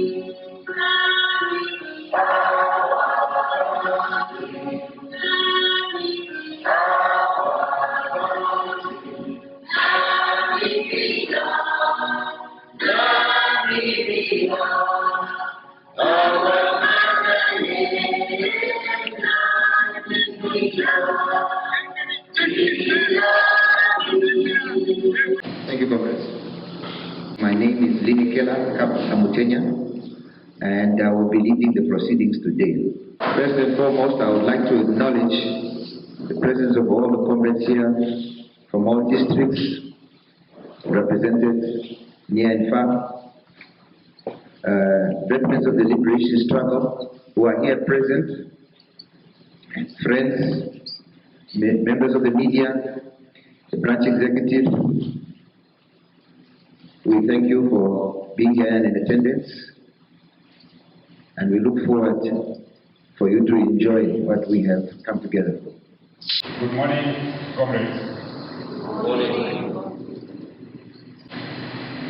Thank you, Comrade. My name is Hamtumbangela, and I will be leading the proceedings today. First and foremost, I would like to acknowledge the presence of all the comrades here from all districts represented near and far, veterans of the liberation struggle who are here present, friends, members of the media, the branch executive. We thank you for being here and in attendance, and we look forward for you to enjoy what we have come together for. Good morning, comrades. Good morning.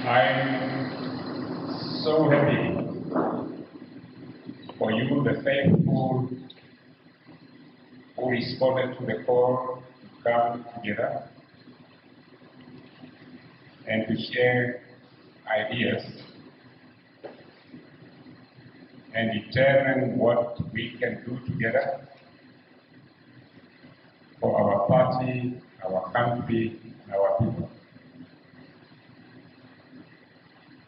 I'm so happy for you, the faithful who responded to the call to come together and to share ideas and determine what we can do together for our party, our country, and our people.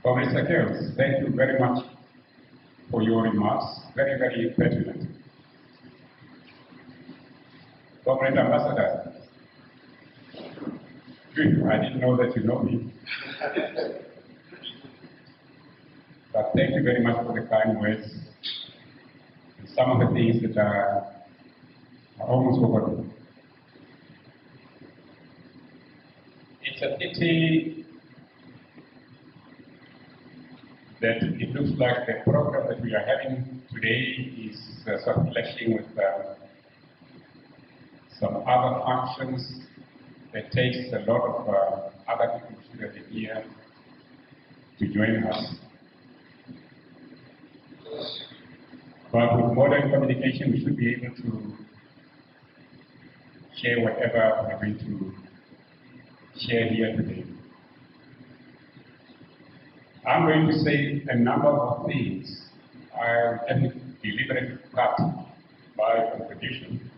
Comrade Sakeos, thank you very much for your remarks, very, very pertinent. Comrade Ambassador, I didn't know that you know me. But thank you very much for the kind words. And some of the things that are almost forgotten. It's a pity that it looks like the program that we are having today is sort of clashing with some other functions that takes a lot of other people who are here to join us. But with modern communication, we should be able to share whatever we're going to share here today. I'm going to say a number of things. I'll deliberately cut my contribution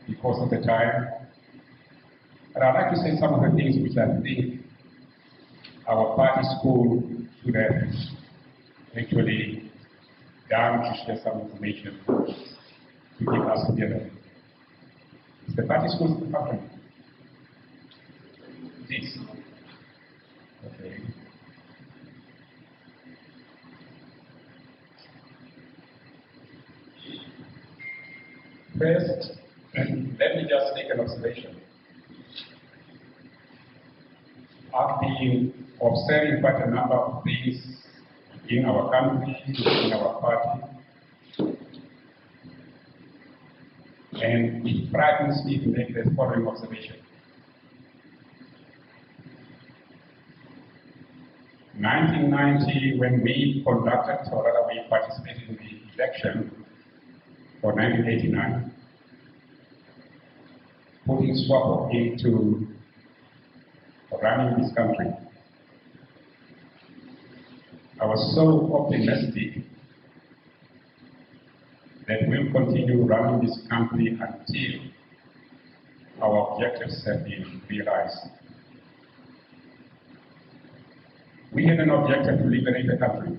because of the time. But I'd like to say some of the things which I think our party school should have actually done to share some information to keep us together. Is the party school happening? This. Okay. First, let me just make an observation. I've been observing quite a number of things in our country, in our party, and it frightens me to make the following observation. 1990, when we conducted, or rather we participated in the election for 1989, putting SWAPO into running this country. I was so optimistic that we'll continue running this country until our objectives have been realized. We have an objective to liberate the country.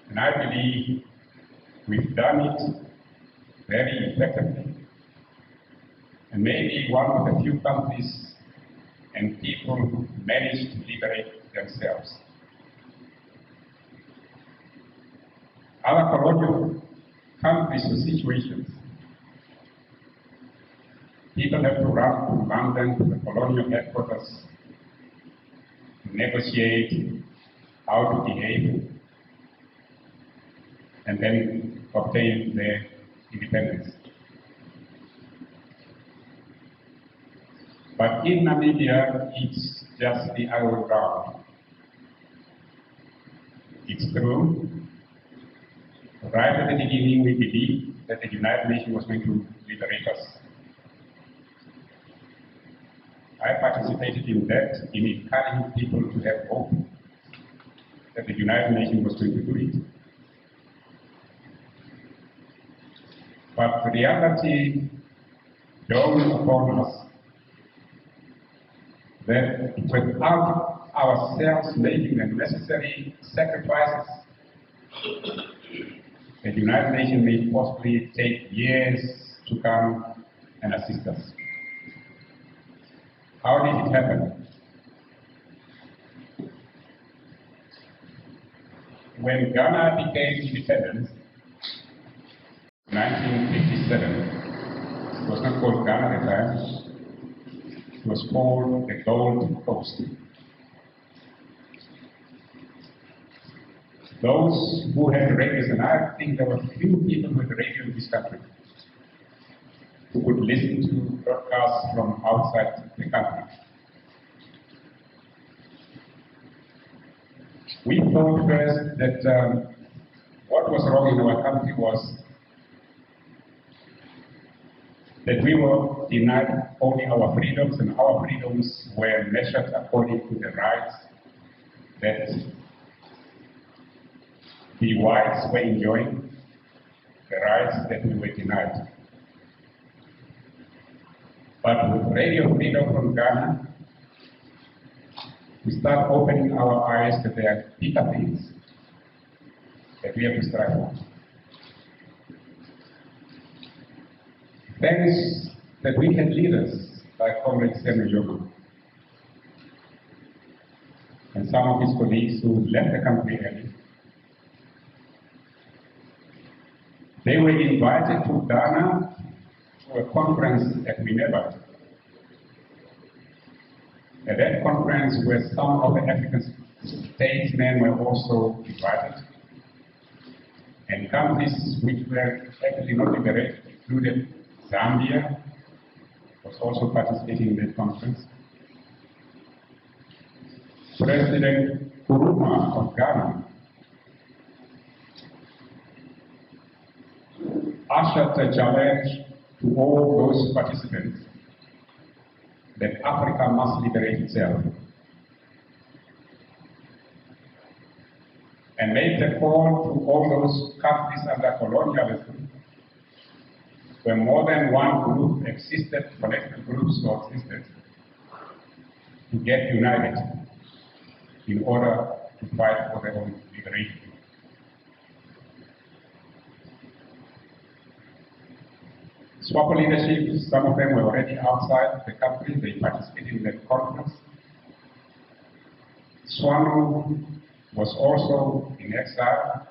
And I believe we've done it very effectively. And maybe one of the few countries and people who managed to liberate themselves. Other colonial countries or situations, people have to run to London, to the colonial headquarters, to negotiate how to behave, and then obtain their independence. But in Namibia, it's just the other way around. It's true. Right at the beginning, we believed that the United Nations was going to liberate us. I participated in that, in encouraging people to have hope that the United Nations was going to do it. But the reality dawned upon us that without ourselves making the necessary sacrifices, the United Nations may possibly take years to come and assist us. How did it happen? When Ghana became independent, 1957, it was not called Ghana at the time, it was called the Gold Coast. Those who had radios, and I think there were few people with radio in this country who could listen to broadcasts from outside the country. We thought first that what was wrong in our country was that we were denied only our freedoms, and our freedoms were measured according to the rights that the whites were enjoying, the rights that we were denied. But with radio freedom from Ghana, we start opening our eyes that there are bigger things that we have to strive for. Thanks that we had leaders like Comrade and some of his colleagues who left the country early. They were invited to Ghana to a conference at Minerva. At that conference, where some of the African statesmen were also invited, and countries which were actually not liberated, included Zambia, was also participating in that conference. President Nkrumah of Ghana ushered a challenge to all those participants that Africa must liberate itself, and made a call to all those countries under colonialism where more than one group existed, collective groups existed, to get united in order to fight for their own liberation. SWAPO leadership, some of them were already outside the country, they participated in that conference. SWANU was also in exile,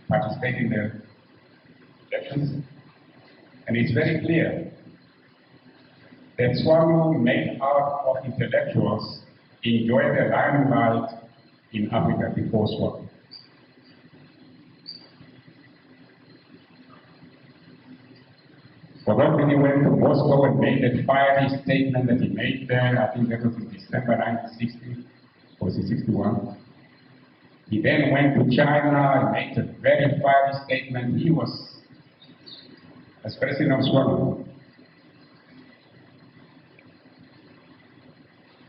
participating in the elections. And it's very clear that SWANU, made out of intellectuals, enjoyed the limelight in Africa before SWAPO. For that, when he went to Moscow and made that fiery statement that he made there, I think that was in December 1960, or was it 61? He then went to China and made a very fiery statement. He was, as president of SWAPO,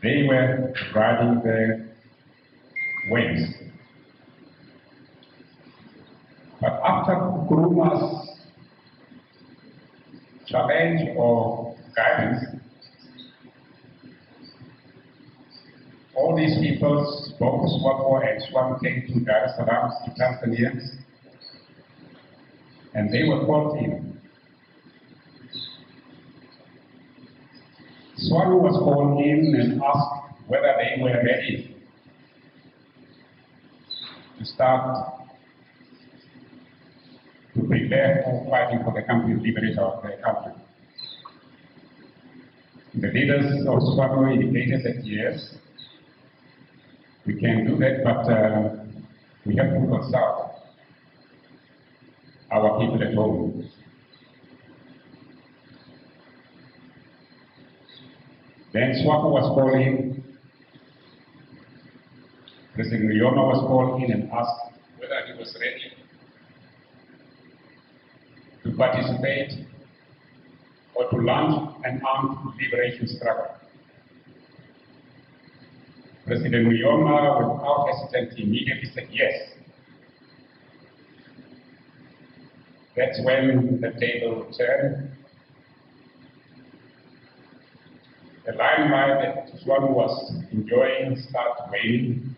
they were riding their waves. But after Nkrumah's challenge or guidance, all these people, both SWAPO and SWAPO, came to Dar es Salaam, to Tanzania, and they were called in. SWAPO was called in and asked whether they were ready to start to prepare for fighting for the country, liberation of their country. The leaders of SWAPO indicated that yes, we can do that, but we have to consult our people at home. Then SWAPO was called in, President Nkrumah was called in and asked he was ready to participate or to launch an armed liberation struggle. President Muyoma, without hesitancy, immediately said yes. That's when the table turned. The limelight that SWAPO was enjoying started waning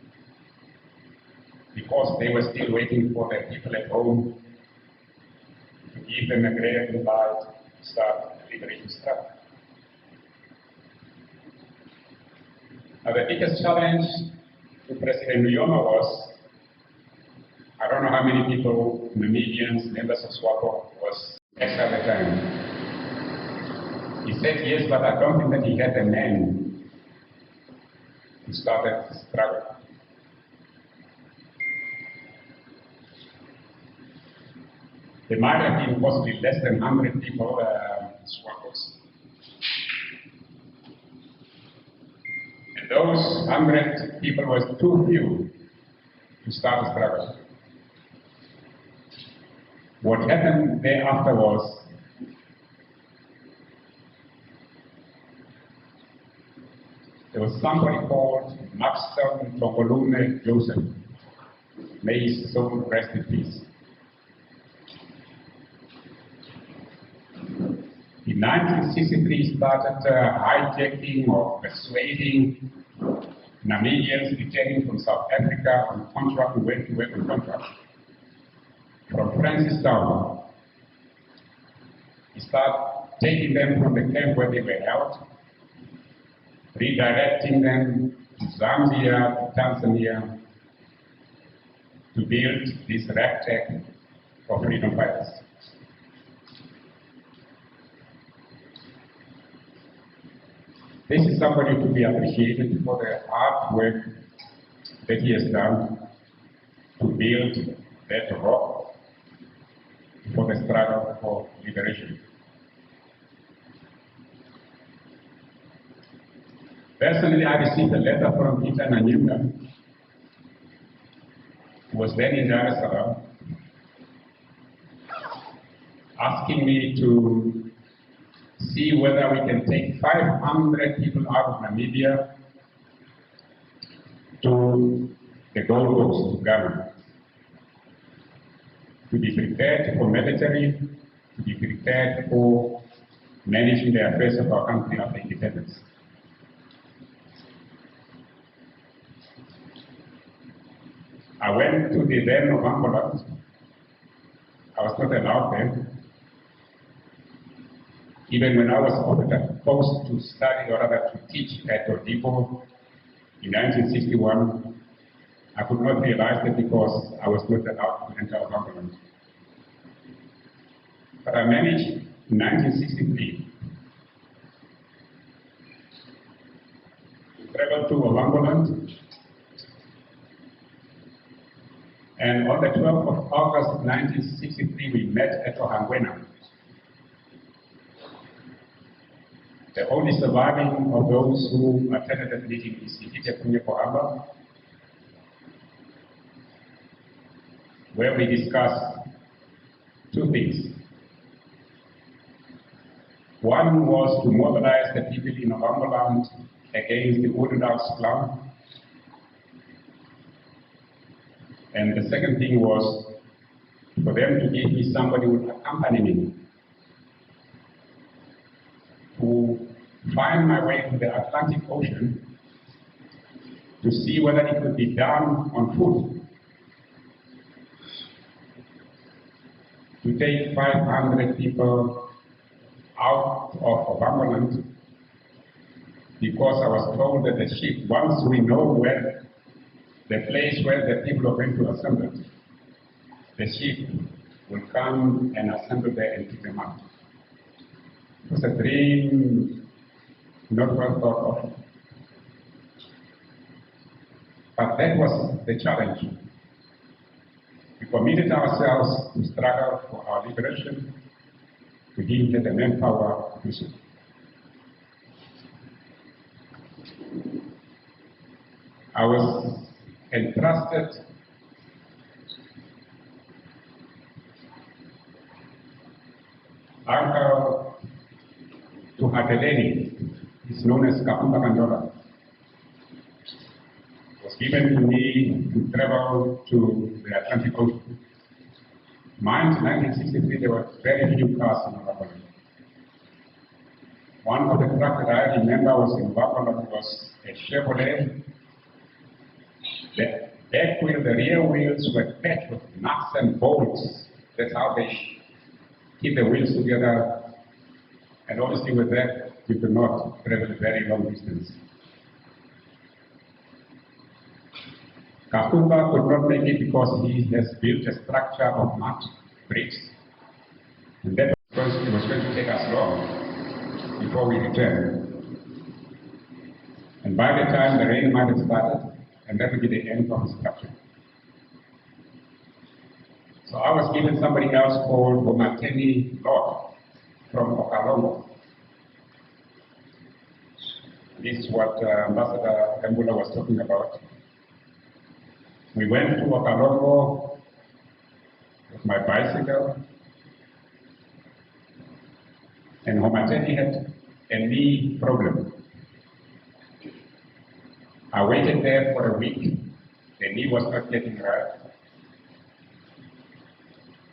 because they were still waiting for the people at home to give them a greater light to start the liberation struggle. Now, the biggest challenge to President Muyoma was, I don't know how many people, Namibians, members of SWAPO, was at the time. He said yes, but I don't think that he had a man to start that struggle. There might have been possibly less than 100 people, SWAPOs. And those 100 people was too few to start a struggle. What happened thereafter was there was somebody called Maxton Tongolume Joseph. May his soul rest in peace. In 1963, started hijacking or persuading Namibians returning from South Africa on contract, who went to work on contract. From Francistown, he started taking them from the camp where they were held, redirecting them to Zambia, to Tanzania, to build this ragtag of freedom fighters. This is somebody to be appreciated for the hard work that he has done to build that rock for the struggle for liberation. Personally, I received a letter from Peter Nanyuka, who was then in Dar es Salaam, asking me to see whether we can take 500 people out of Namibia to the Gold Coast, to Ghana, to be prepared for military, to be prepared for managing the affairs of our country after independence. I went to the then of Angola. I was not allowed there. Even when I was offered a post to study or rather to teach at Odipo in 1961, I could not realize that because I was not allowed to enter Angola. But I managed in 1963 to travel to Angola. And on the 12th of August 1963, we met at Ohangwena. The only surviving of those who attended that meeting is Ikite Kunye Kohamba, where we discussed two things. One was to mobilize the people in Ovamboland against the Orthodox Islam. And the second thing was for them to give me somebody who would accompany me to find my way to the Atlantic Ocean to see whether it could be done on foot, to take 500 people out of Ovamboland, because I was told that the ship, once we know where the place where the people are going to assemble, the ship will come and assemble there and pick them up. It was a dream not well thought of. But that was the challenge. We committed ourselves to struggle for our liberation. We didn't get the manpower to do so. I was entrusted uncle to Hateleni is known as Hamtumbangela. It was given to me to travel to the Atlantic Ocean. Mind, 1963, there were very few cars in Wapaland. One of the trucks that I remember was in Wapaland was a Chevrolet. The back wheel, the rear wheels were packed with nuts and bolts. That's how they keep the wheels together. And obviously with that, you could not travel a very long distance. Kakumba could not make it because he has built a structure of mud bricks. And that was it was going to take us long before we returned. And by the time the rain might have started, and that would be the end of the structure. So I was given somebody else called Bomateni Lord from Okalongo. This is what Ambassador Embula was talking about. We went to Okalongo with my bicycle, and Homateni had a knee problem. I waited there for a week. The knee was not getting right.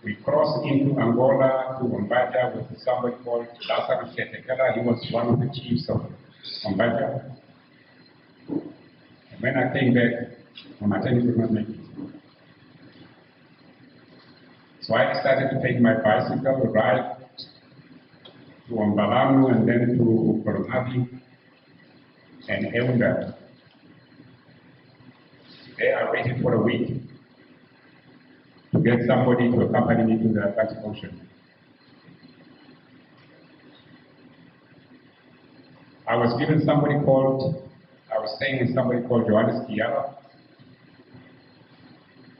We crossed into Angola to Mbaja with somebody called Lazarus Shetekela. He was one of the chiefs of Mbaja. And when I came back, Homateni could not make it. So I decided to take my bicycle, ride to Mbalanu and then to Koronavi and Eunda. There I waited for a week to get somebody to accompany me to the Atlantic Ocean. I was staying with somebody called Johannes Kiala.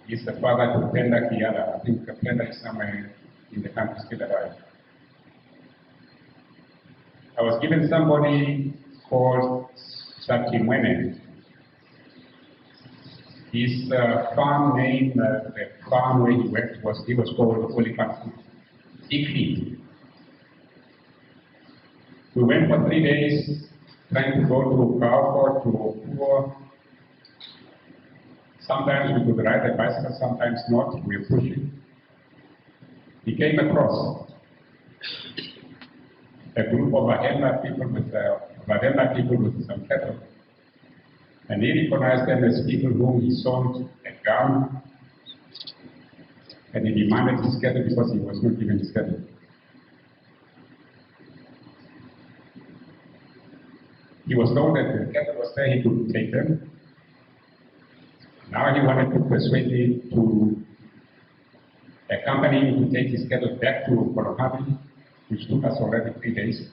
He's the father to Penda Kiala. I think Penda is somewhere in the country still alive. I was given somebody called Sakimwene. His farm name, the farm where he worked he was called Olifanti. Ikli. We went for 3 days trying to go to Kaoko, to Opuo. Sometimes we could ride a bicycle, sometimes not. We were pushing. We came across a group of Vahemba people with some cattle. And he recognized them as people whom he sold a gun, and he demanded his cattle because he was not given his cattle. He was told that the cattle was there, he could take them. Now he wanted to persuade me to accompany him to take his cattle back to Koronavi, which took us already 3 days.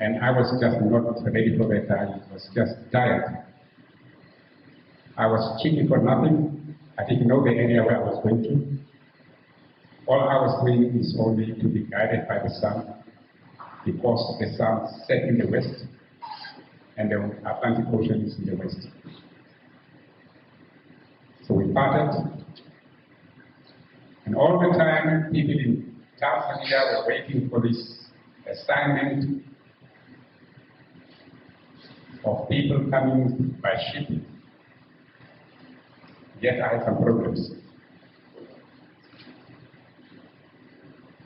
And I was just not ready for that. I was just tired. I was cheating for nothing. I didn't know the area where I was going to. All I was doing is only to be guided by the sun, because the sun set in the west and the Atlantic Ocean is in the west. So we parted, and all the time people in Tanzania were waiting for this assignment of people coming by ship. Yet I had some problems.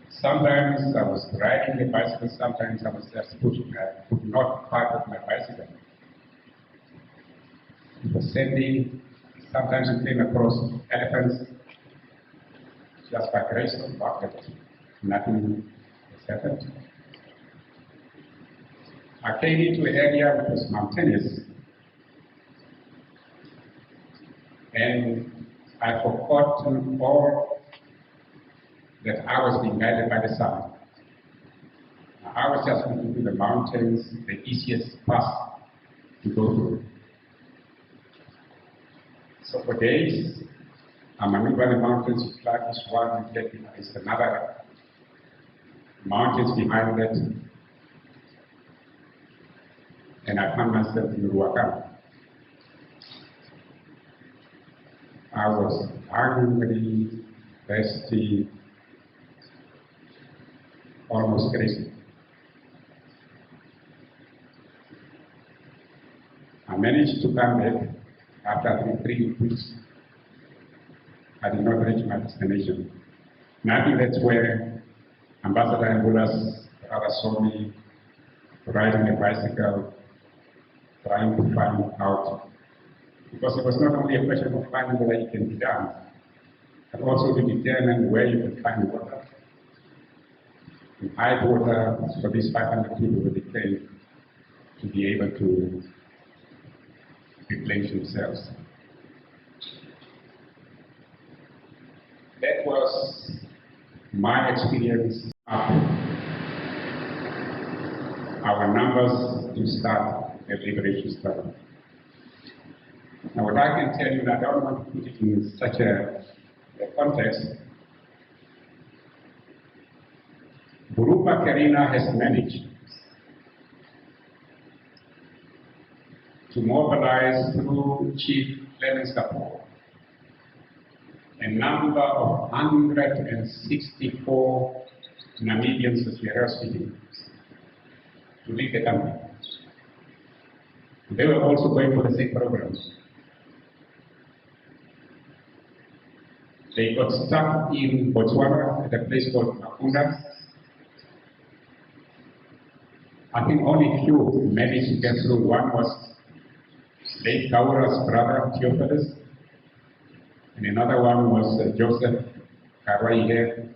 Sometimes I was riding the bicycle, sometimes I was just pushing. I could not park with my bicycle. It was sandy. Sometimes we came across elephants. Just by grace of God, but nothing has happened. I came into an area that was mountainous, and I forgot all that I was being guided by the sun. I was just looking to the mountains, the easiest path to go through. So for days, I'm maneuvering the mountains, you climb this one, there's another mountains behind that, and I found myself in Ruaka. I was hungry, thirsty, almost crazy. I managed to come back after 3 weeks. I did not reach my destination. And I think that's where Ambassador Angola's brother saw me riding a bicycle, trying to find out. Because it was not only a question of finding where it can be done, but also to determine where you can find water. And hide water for these 500 people who became to be able to replenish themselves. That was my experience after our numbers to start a liberation struggle. Now what I can tell you, and I don't want to put it in such a context, Burupa Karina has managed to mobilize through Chief Clemens Kapoor a number of 164 Namibians, as we are speaking, to lead the country. They were also going for the same programs. They got stuck in Botswana at a place called Makunda. I think only few managed to get through. One was late Kaura's brother, Theophilus, and another one was Joseph Karwaihe,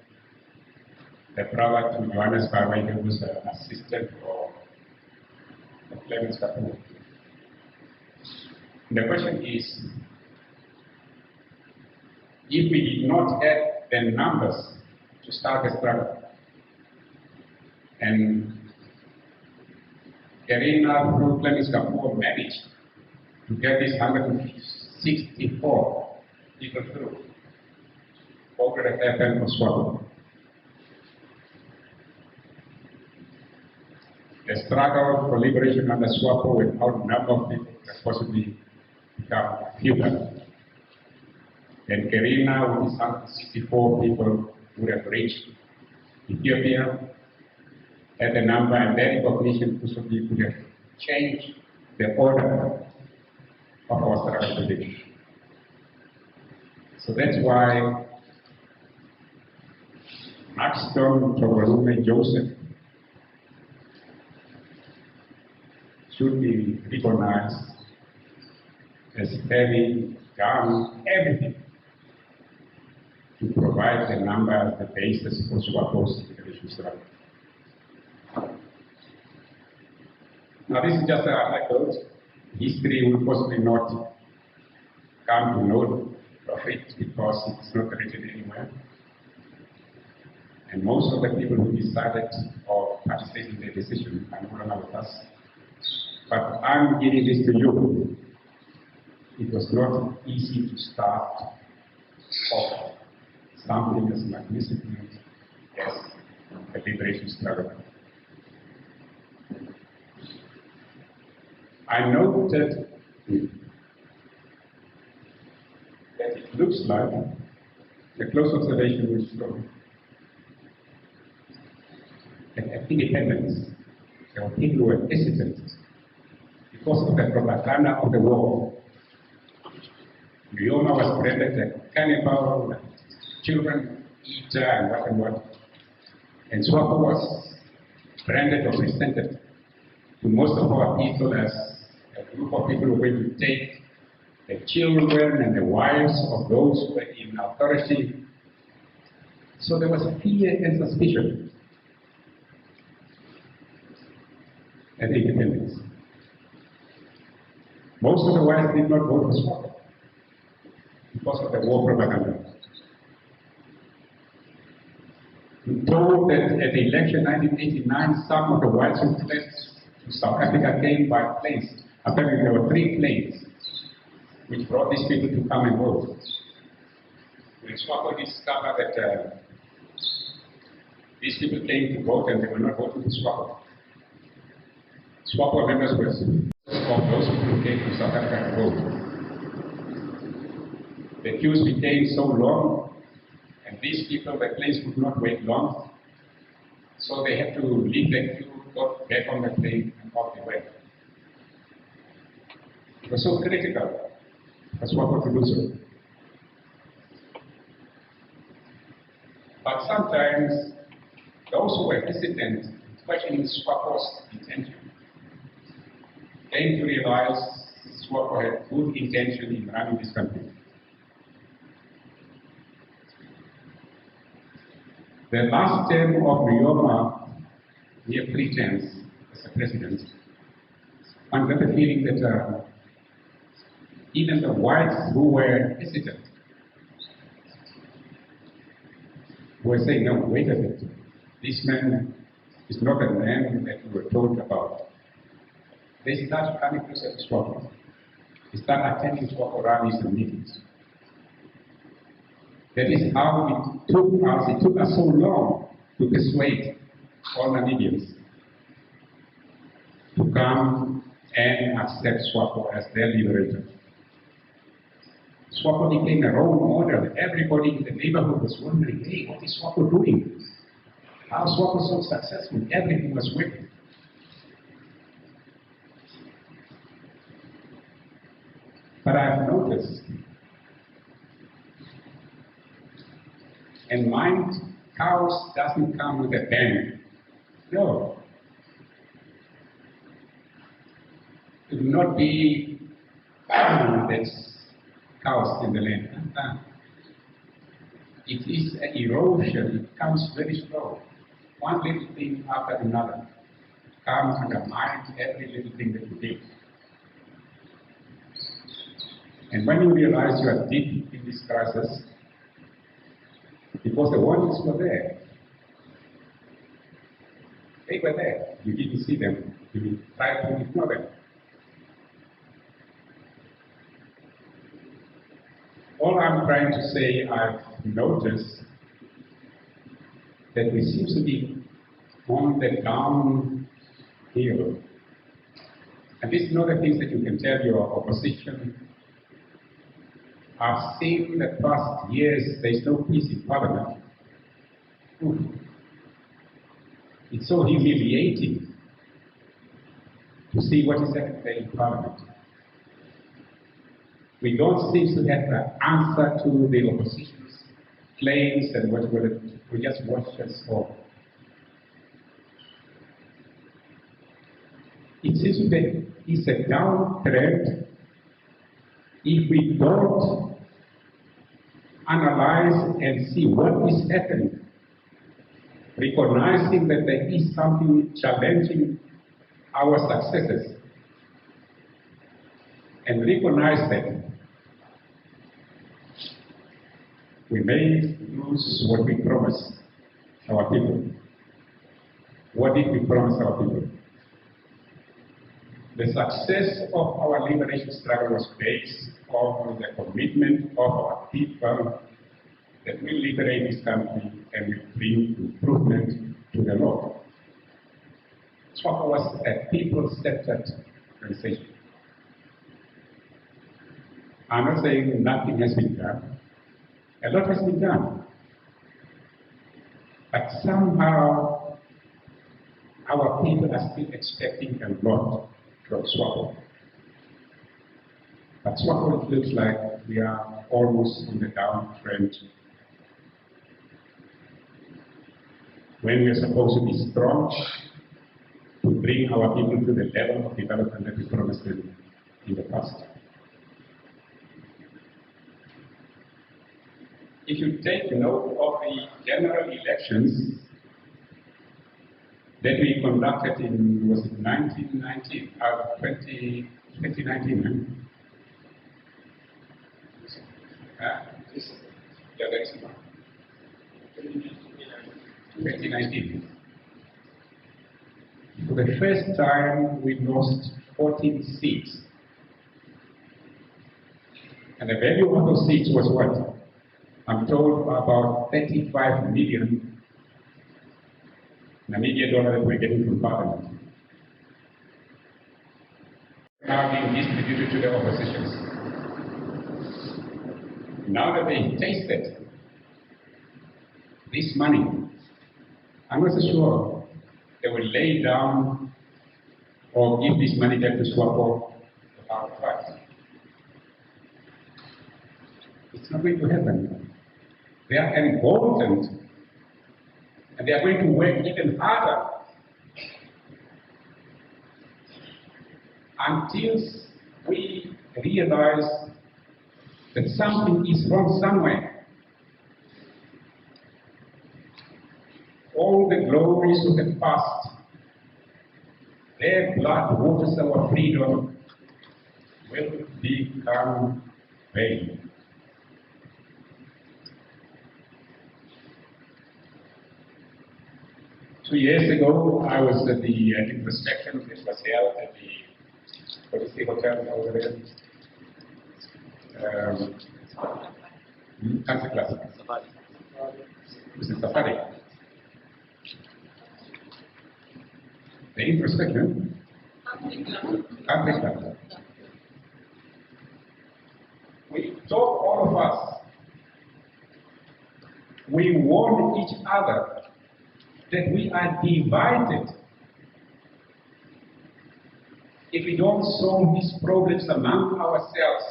the brother to Johannes Karwaihe, who was an assistant for Clemens Kapoor. The question is, if we did not have the numbers to start the struggle, and Karina through Clemens Kapoor managed to get these 164 people through, what would have happened for SWAPO? The struggle for liberation under SWAPO without a number of people has possibly become futile. And Karina, with his 164 people, would have reached Ethiopia at a number, and their recognition possibly would have changed the order of our struggle today. So that's why Maxton Togorume Joseph should be recognized as having done everything to provide the number as the basis for SWAPO's liberation struggle. Now this is just an anecdote. History will possibly not come to know of it because it's not written anywhere. And most of the people who decided or participated in the decision are no longer with us. But I'm giving this to you. It was not easy to start off something as magnificent as the liberation struggle. I noted that it looks like the close observation will show that at independence, there were people who were hesitant because of the propaganda of the war. Leona was branded a cannibal, children eater, and what. And SWAPO was branded or presented to most of our people as a group of people who were going to take the children and the wives of those who were in authority. So there was fear and suspicion at independence. Most of the whites did not vote for SWAPO because of the war propaganda. We told that at the election 1989, some of the whites who fled to South Africa came by planes. Apparently there were 3 planes which brought these people to come and vote. When SWAPO discovered that these people came to vote and they were not voting for SWAPO. SWAPO members were of those people who came to South Africa to vote. The queues became so long, and these people, the planes could not wait long. So they have to leave the queue, got back on the plane, and off they went. It was so critical for SWAPO to do so. But sometimes those who were hesitant, questioning SWAPO's intention, came to realize SWAPO had good intention in running this country. The last term of Rioma, near pretense as a president, one got the feeling that even the whites who were hesitant were saying, no, wait a bit, this man is not a man that we were told about. They start coming closer to SWAPO. They start attending SWAPO rallies and meetings. That is how it took us so long to persuade all Namibians to come and accept SWAPO as their liberator. SWAPO became a role model. Everybody in the neighborhood was wondering, hey, what is SWAPO doing? How is SWAPO so successful? Everything was working. But I've noticed, and mind, chaos doesn't come with a bang. No. It will not be that's chaos in the land. It is an erosion. It comes very slow. One little thing after another comes and undermines every little thing that you do. And when you realize you are deep in this crisis, because the warnings were there. They were there. You didn't see them. You tried to ignore them. All I'm trying to say, I've noticed that we seem to be on the downhill. And these are the things that you can tell your opposition. I've seen the past years, there's no peace in Parliament. Oof. It's so humiliating to see what is happening there in Parliament. We don't seem to have an answer to the opposition's claims and whatever. We just watch us all. It seems that it's a downtrend if we don't analyze and see what is happening, recognizing that there is something challenging our successes, and recognize that we may lose what we promised our people. What did we promise our people? The success of our liberation struggle was based on the commitment of our people that will liberate this country and will bring improvement to the Lord. SWAPO was a people-centered organization. I'm not saying nothing has been done. A lot has been done. But somehow our people are still expecting a lot from SWAPO. But SWAPO looks like we are almost on the downtrend. When we are supposed to be strong to bring our people to the level of development that we promised them in the past. If you take note of the general elections that we conducted in, was it 2019? Yeah, that's one. 2019. For the first time, we lost 14 seats. And the value of those seats was what? I'm told about 35 million Namibian dollars that we're getting from Parliament. Now being distributed to the oppositions. Now that they tasted this money, I'm not so sure they will lay down or give this money back to SWAPO without a fight. It's not going to happen. They are emboldened, and they are going to work even harder until we realize that something is wrong somewhere. All the glories of the past, their blood waters our freedom, will become vain. Two years ago, I was at the introspection which was held at the Police Hotel over there. Country Club. This is Safari. The introspection. Country Club. We talk, all of us. We warn each other that we are divided. If we don't solve these problems among ourselves,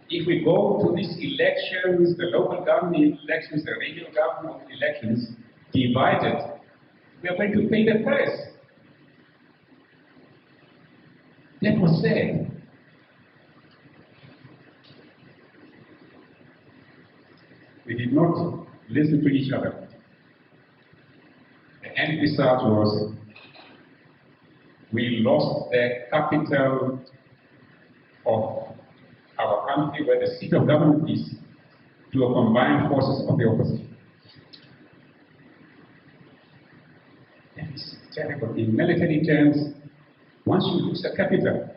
if we go to these elections, the local government elections, the regional government elections, divided, we are going to pay the price. That was said. We did not listen to each other. The end result was we lost the capital of our country, where the seat of government is, to a combined forces of the opposition. That is terrible. In military terms, once you lose the capital,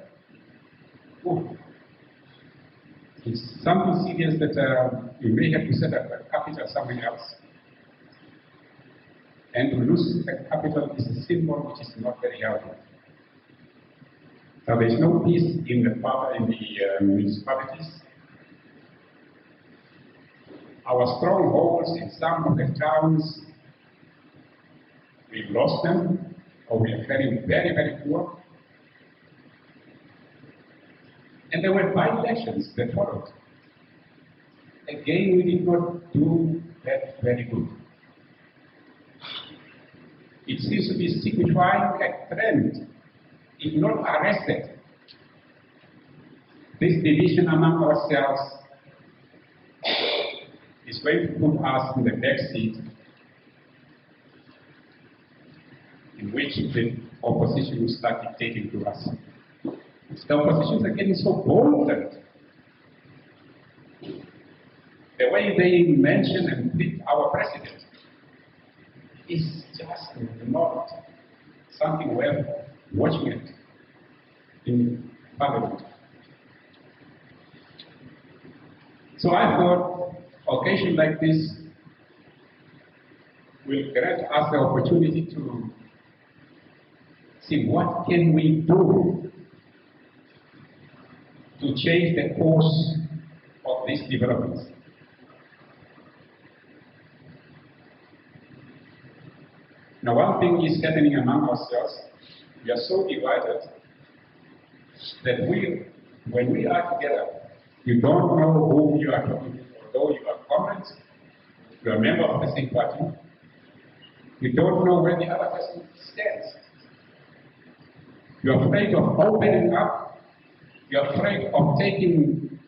it's something serious that you may have to set up a capital somewhere else. And to lose the capital is a symbol which is not very healthy. Now, there is no peace in the municipalities. Our strongholds in some of the towns, we've lost them, or we are very, very, very poor. And there were by-elections that followed. Again, we did not do that very good. It seems to be signifying a trend, if not arrested. This division among ourselves is going to put us in the back seat, in which the opposition will start dictating to us. The oppositions are getting so bold that the way they mention and treat our president is just not something worth watching it in Parliament. So I thought occasion like this will grant us the opportunity to see what can we do to change the course of these developments. Now, one thing is happening among ourselves. We are so divided that when we are together, you don't know whom you are talking to. Although you are comrades, you are a member of the same party, you don't know where the other person stands. You're afraid of opening up. You're afraid of taking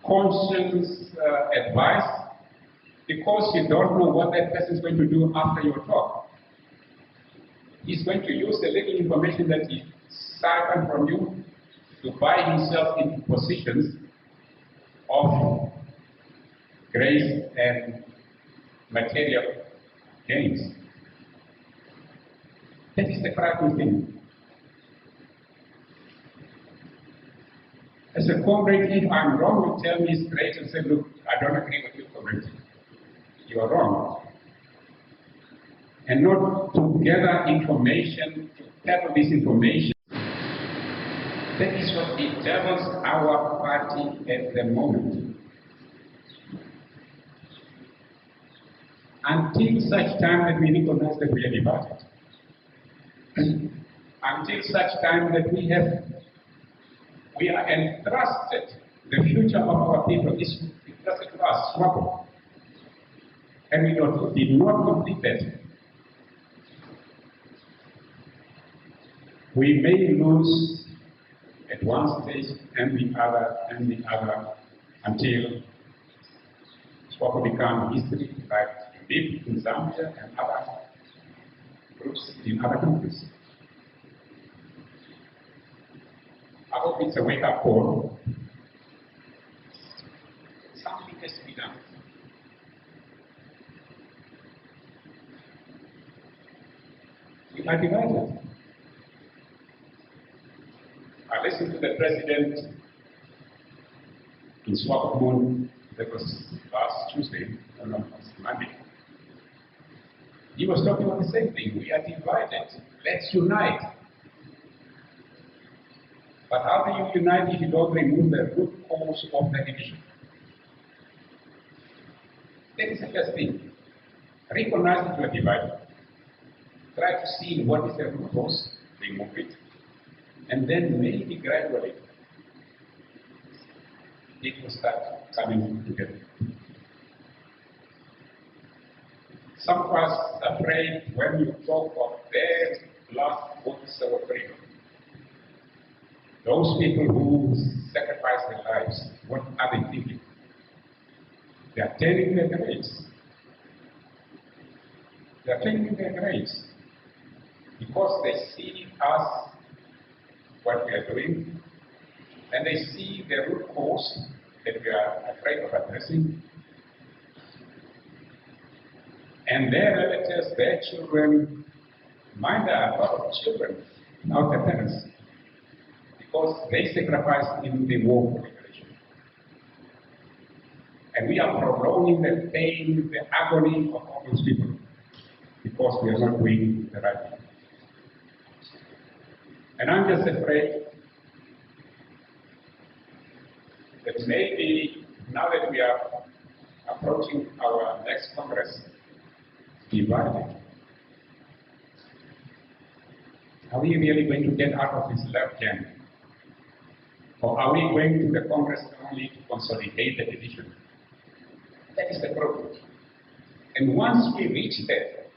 conscious advice because you don't know what that person is going to do after your talk. He's going to use the little information that he siphoned from you to buy himself into positions of grace and material gains. That is the frightening thing. As a comrade, if I'm wrong, you tell me straight and say, look, I don't agree with you, comrade. You are wrong. And not to gather information, to peddle this information. That is what bedevils our party at the moment. until such time that we recognize that we are divided. Until such time that we are entrusted, the future of our people is entrusted to us, SWAPO. And we did not complete that. We may lose at one stage and the other until SWAPO become history, like you did in Zambia and other groups in other countries. I hope it's a wake-up call. Something has to be done. We are divided. I listened to the president in SWAPO, that was last Tuesday, no, it was Monday. He was talking about the same thing. We are divided. Let's unite. But how do you unite if you don't remove the root cause of the division? That is the first thing. Recognize that you are divided. Try to see what is the root cause, remove it, and then maybe gradually it will start coming together. Some of us are afraid when you talk of their last votes of freedom. Those people who sacrifice their lives, what are they thinking? They are turning their graves. They are turning their graves because they see us, what we are doing, and they see the root cause that we are afraid of addressing. And their relatives, their children, mind a lot of children, not their parents, because they sacrificed in the war for liberation. And we are prolonging the pain, the agony of all those people, because we are not doing the right thing. And I'm just afraid that maybe now that we are approaching our next Congress, divided, are we really going to get out of this left hand? Or are we going to the Congress only to consolidate the division? That is the problem. And once we reach that,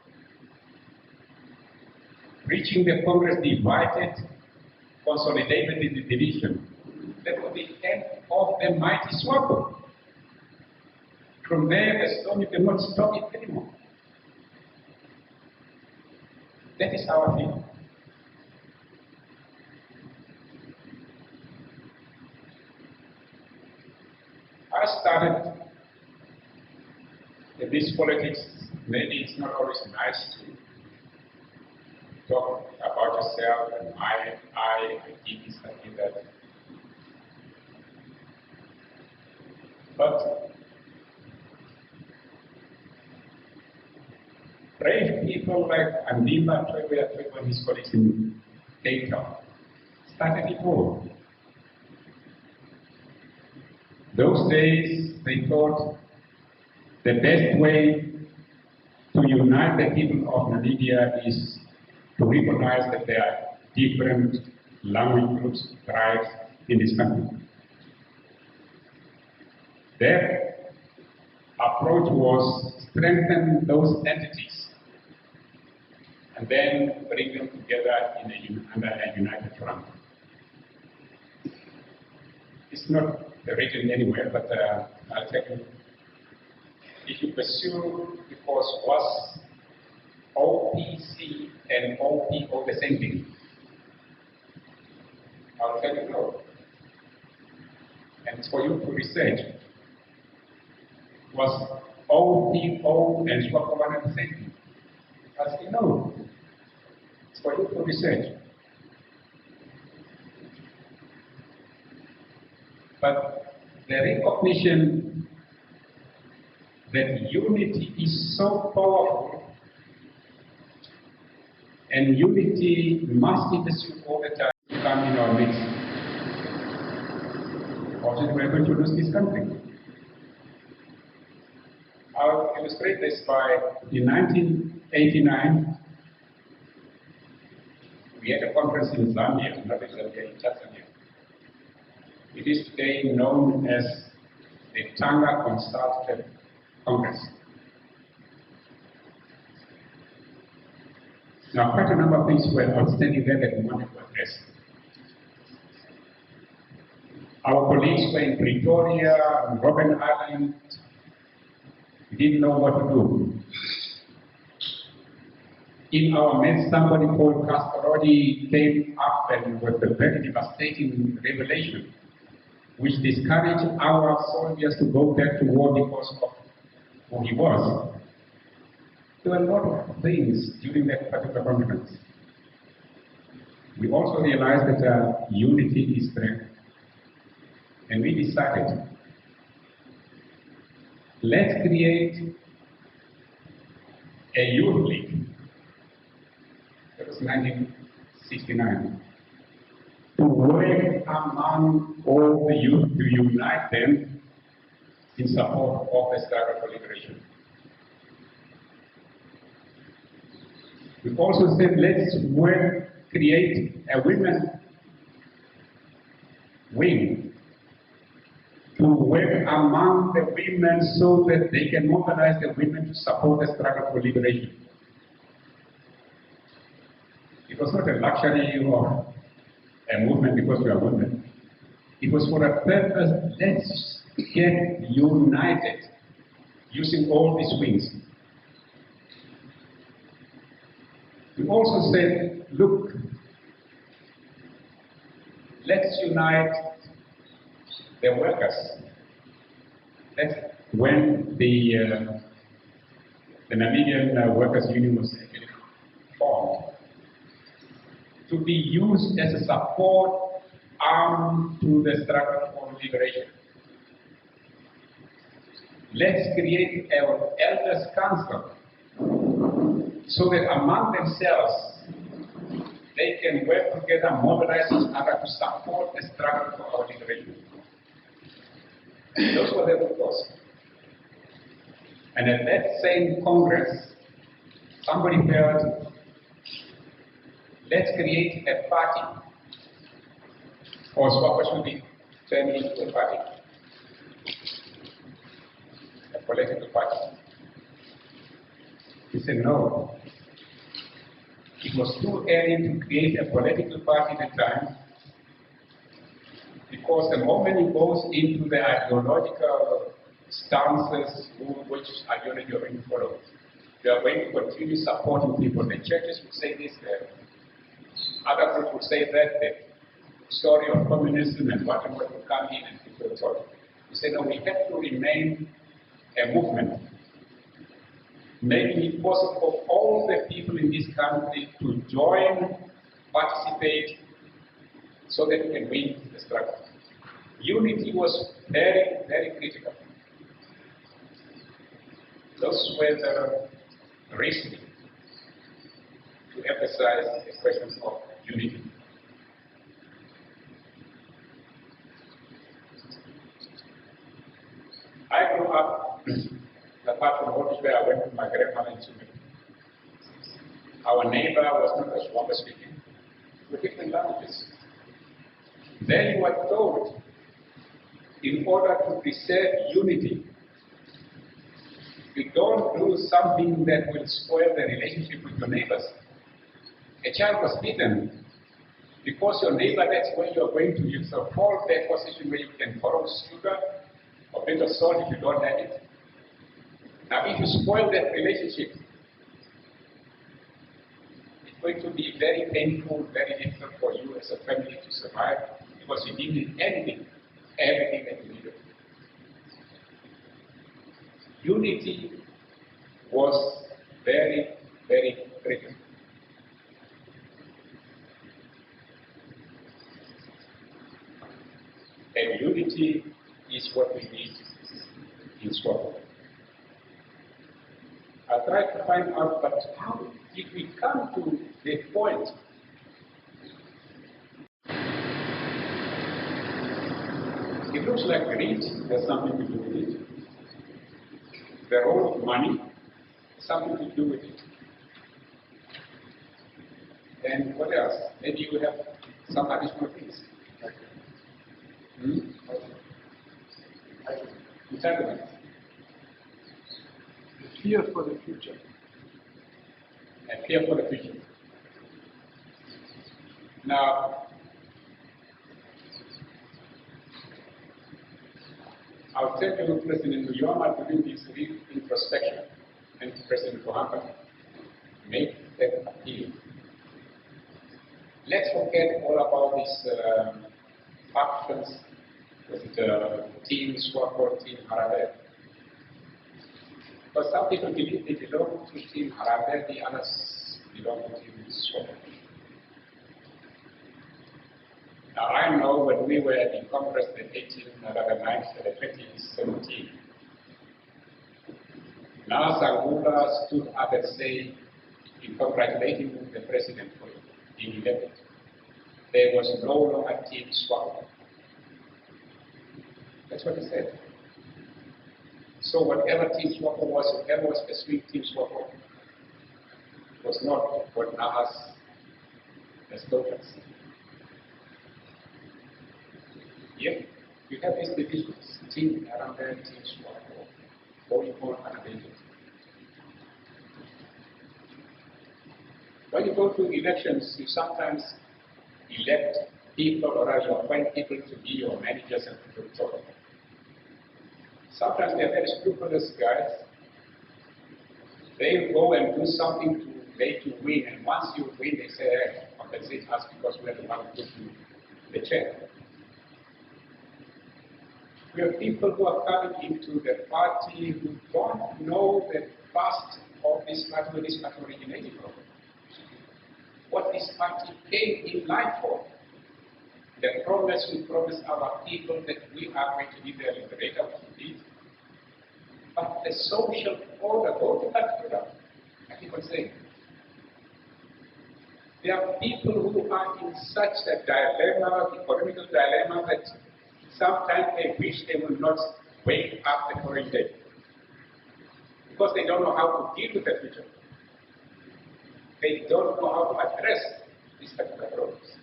reaching the Congress divided, consolidated in the division, that will be the end of the mighty SWAPO. From there, the storm, you cannot stop it anymore. That is our view. I started in this politics. Maybe it's not always nice to talk about yourself and I did this, I did that. But brave people like Andima, Trevor and his colleagues in Cape Town started it all. Those days, they thought the best way to unite the people of Namibia is to recognize that there are different language groups, tribes in this country. Their approach was strengthen those entities and then bring them together under a united front. It's not written anywhere, but I'll tell you, if you pursue, because was OPC and OPO the same thing? I'll tell you no. And it's for you to research. Was OPO and SWAPO one and the same thing? I'll say no. It's for you to research. But the recognition that unity is so powerful and unity must be pursued all the time to come in our midst. Or we're going to lose this country. I'll illustrate this by, in 1989, we had a conference in Zambia, not in Zambia, in Tanzania. It is today known as the Tanga Consultative Congress. Now, quite a number of things were outstanding there that we wanted to address. Our colleagues were in Pretoria, Robben Island. We didn't know what to do. In our midst, somebody called Castorodi came up and with a very devastating revelation, which discouraged our soldiers to go back to war because of who he was. There were a lot of things during that particular conference. We also realized that unity is strength. And we decided, let's create a youth league. That was 1969. To work among all the youth to unite them in support of the struggle for liberation. We also said, let's create a women wing to work among the women so that they can mobilize the women to support the struggle for liberation. It was not a luxury or a movement because we are women. It was for a purpose. Let's get united using all these wings. We also said, look, let's unite the workers. That's when the Namibian Workers' Union was actually formed, to be used as a support arm to the struggle for liberation. Let's create our elders' council so that among themselves they can work together, mobilize each other to support the struggle for our liberation. Those were the goals. And at that same Congress, somebody felt, let's create a party, or SWAPO should be turned into a party, a political party. He said no. It was too early to create a political party at the time, because the moment it goes into the ideological stances, which ideology you're going to follow, you are going to continue supporting people. The churches would say this, other groups would say that, the story of communism and what would come in and people would talk. You say, no, we have to remain a movement, making it possible for all the people in this country to join, participate, so that we can win the struggle. Unity was very, very critical. Those were the reasons to emphasize the question of unity. I grew up, apart from Windhoek, where I went with my grandmother in Sumit. Our neighbor was not a SWAPO speaking, with different languages. Then you were told, in order to preserve unity, you don't do something that will spoil the relationship with your neighbors. A child was beaten because your neighbor, that's where you're going to use a fallback position where you can borrow sugar or bit of salt if you don't have it. Now, if you spoil that relationship, it's going to be very painful, very difficult for you as a family to survive, because you needed anything, everything that you needed. Unity was very, very critical. And unity is what we need in SWAPO. I tried to find out, but how did we come to the point it looks like greed has something to do with it. the role of money has something to do with it. And what else? Maybe you have some additional things. Entitlement. The fear for the future. And fear for the future. Now, I'll tell you, President Uyoma during this introspection, and President Kohamba made that appeal. Let's forget all about these factions with the team SWAPO, team Harare. But some people believe they belong to team Harare, the others belong to team SWAPO. Now I know when we were in Congress in 2017, now Sangula stood up and said, in congratulating the president for being elected, there was no longer team SWAPO. That's what he said. So whatever team SWAPO was, whatever was pursuing team SWAPO, was not what NAHA's slogans. Yet, you have these divisions, team Harare, team SWAPO, going on unabated. When you go to elections, you sometimes elect people or you appoint people to be your managers and controllers. Sometimes they are very scrupulous guys. They go and do something to make you win, and once you win, they say, hey, compensate us because we are the one who put you in the chair. We have people who are coming into the party who don't know the past of this party, where this party originated from. What this party came in life for. The promise we promise our people that we are going to be their liberator, indeed. But the social order, go to Africa, I keep on saying. There are people who are in such a dilemma, economical dilemma, that sometimes they wish they will not wake up the following day. Because they don't know how to deal with the future. They don't know how to address these particular problems.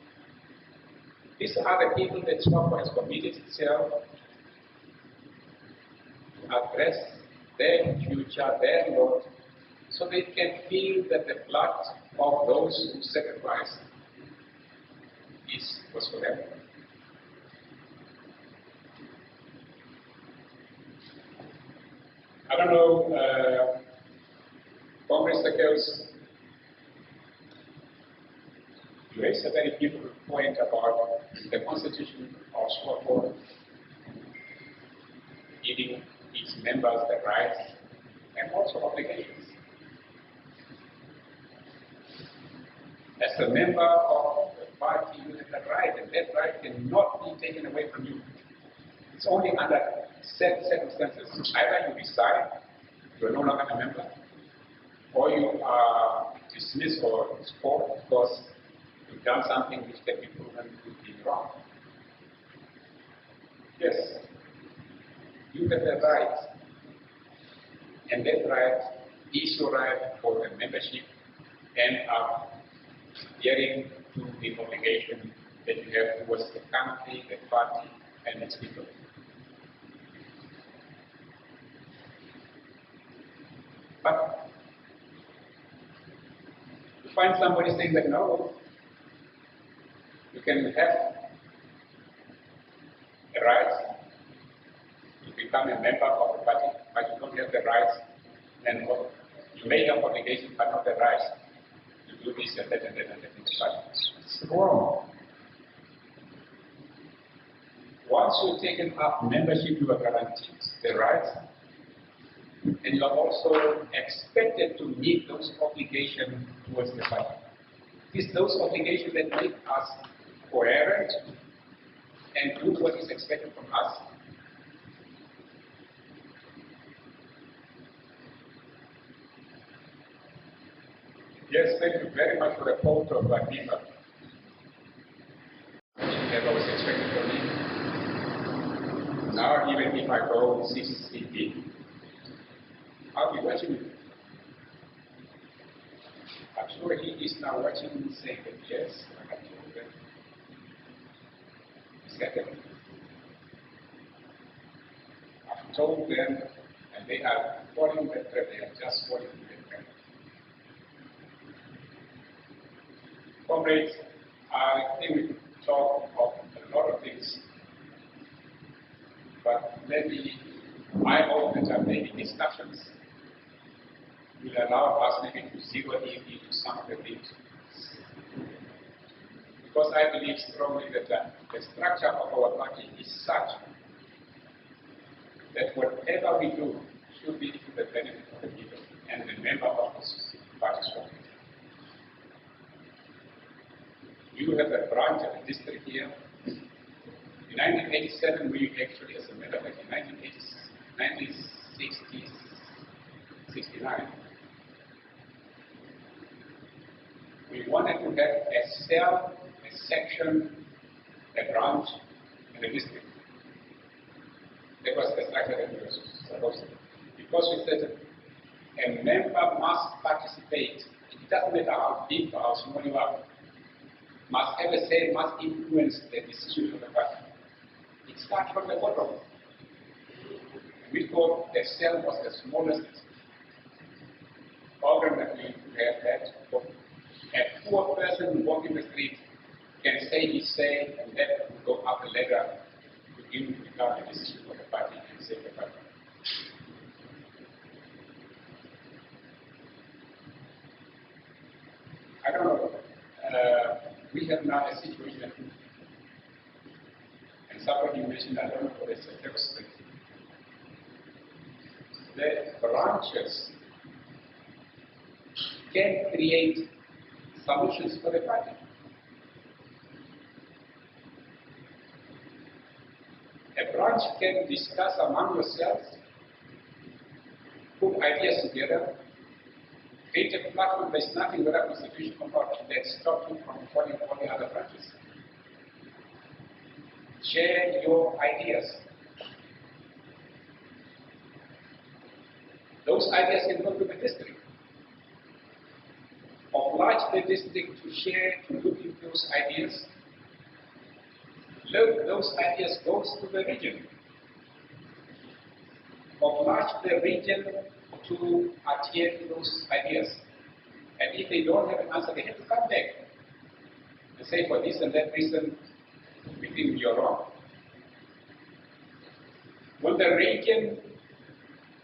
These are the people that SWAPO has committed itself to address their future, their lot, so they can feel that the blood of those who sacrifice was for them. I don't know, Congress secretaries, you raised a very beautiful point about the constitution of SWAPO giving its members the rights and also obligations. As a member of the party, you have the right, and that right cannot be taken away from you. It's only under certain circumstances. Either you decide you are no longer a member, or you are dismissed or expelled because you've done something which can be proven to be wrong. Yes, you have the right, and that right is your right for the membership and adhering to the obligation that you have towards the country, the party, and its people. But you find somebody saying that no, you can have the right to become a member of the party, but you don't have the rights, and you may have obligations, but not the rights to do this and that and that and that in the party. It's wrong. Once you've taken up membership, you are guaranteed the rights, and you are also expected to meet those obligations towards the party. It is those obligations that make us coherent and do what is expected from us. Yes, thank you very much for the quote of Amathila. That was expected from me. Now, even if I go 6 feet deep, now watching me saying that yes, I have told them. Second, I've told them, and they are following the trend, they are just following the trend. Comrades, I think we could talk of a lot of things, but maybe I hope that maybe discussions will allow us maybe to zero in into some of the things. Because I believe strongly that the structure of our party is such that whatever we do should be to the benefit of the people and the member of the party. You have a branch of the district here. In 1987, we actually, as a matter of fact, in 1969, we wanted to have a cell, a section, a branch in the district. That was the structure that we were supposed to. Because we said a member must participate. It doesn't matter how big or how small you are. Must have a say, must influence the decision of the party. It starts from the bottom. We thought the cell was the smallest organ that we have had. A poor person walking the street can say his say, and then go up the ladder to him to become the decision of the party and save the party. I don't know. We have now a situation, and somebody mentioned, I don't know what it's a text. The branches can create solutions for the party. A branch can discuss among yourselves, put ideas together, create a platform. There's nothing that a constitution about that stops you from following all the other branches. Share your ideas. Those ideas can go to the district. Oblige the district to share, to look into those ideas. Let those ideas go to the region. Oblige the region to adhere to those ideas. And if they don't have an answer, they have to come back and say, for this and that reason, we think you're wrong. When the region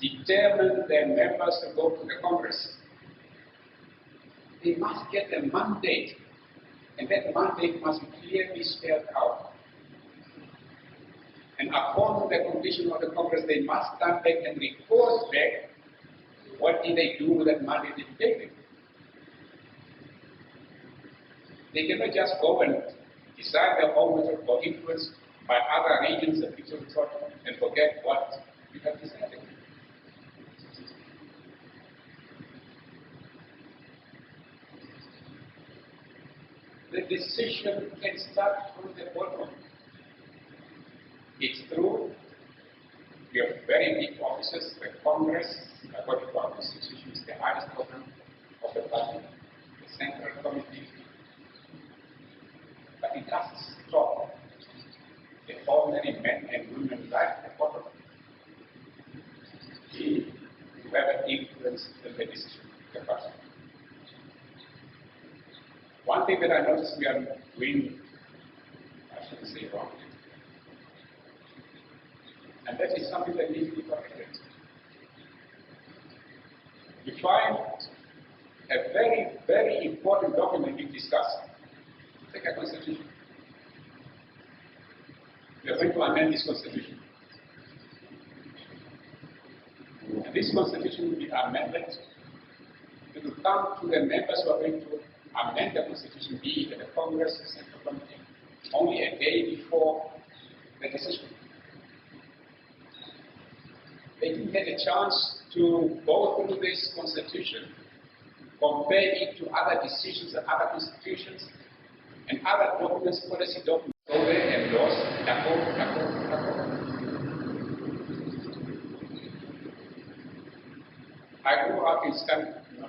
determine their members to go to the Congress, they must get a mandate, and that mandate must be clearly spelled out. And upon the completion of the Congress, they must come back and report back what did they do with that mandate they gave them. They cannot just go and decide their own method or influence by other regions and people and forget what we have decided. The decision can start from the bottom. It's true, we have very big offices. The Congress, according to our Constitution, is the highest organ of the party, the Central Committee. But it doesn't stop the ordinary men and women like the bottom to have an influence in the decision of the party. One thing that I noticed we are doing, I shouldn't say wrong, and that is something that needs to be corrected. You find a very, very important document being discussed. Take a constitution. We are going to amend this constitution. And this constitution will be amended. It will come to the members who are going to amend the constitution, be it at the Congress, the Central Committee, only a day before the decision. They didn't get a chance to go through this constitution, compare it to other decisions and other constitutions and other documents, policy documents. Go there and endorse, I grew up in Scotland, I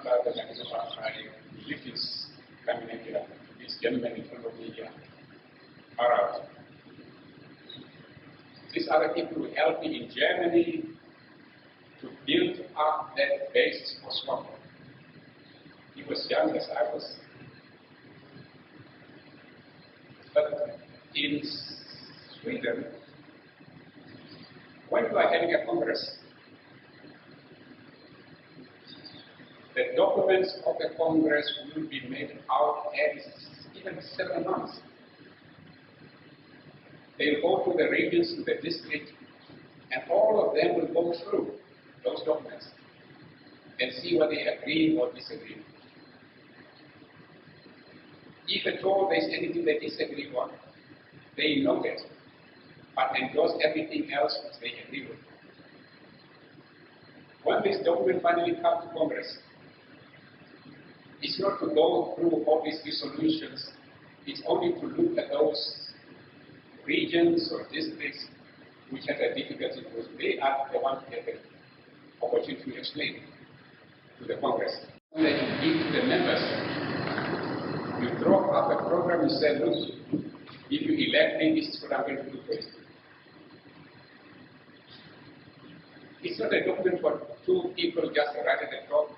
lived in Namibia. This gentleman in front of me here are out. These other people who helped me in Germany to build up that base for SWAPO. He was young as I was. But in Sweden, when you are having a congress, the documents of the congress will be made out every even 7 months. They'll go to the regions, to the district, and all of them will go through those documents and see what they agree or disagree. If at all there's anything they disagree on, they note it, but endorse everything else which they agree with. When this document finally comes to Congress, it's not to go through all these resolutions, it's only to look at those regions or districts which have a difficulty, because they are the ones who have the opportunity to explain to the Congress. When you give to the members, you draw up a program, you say, look, if you elect me, this is what I'm going to do for you. It's not a document for 2 people just right at the top.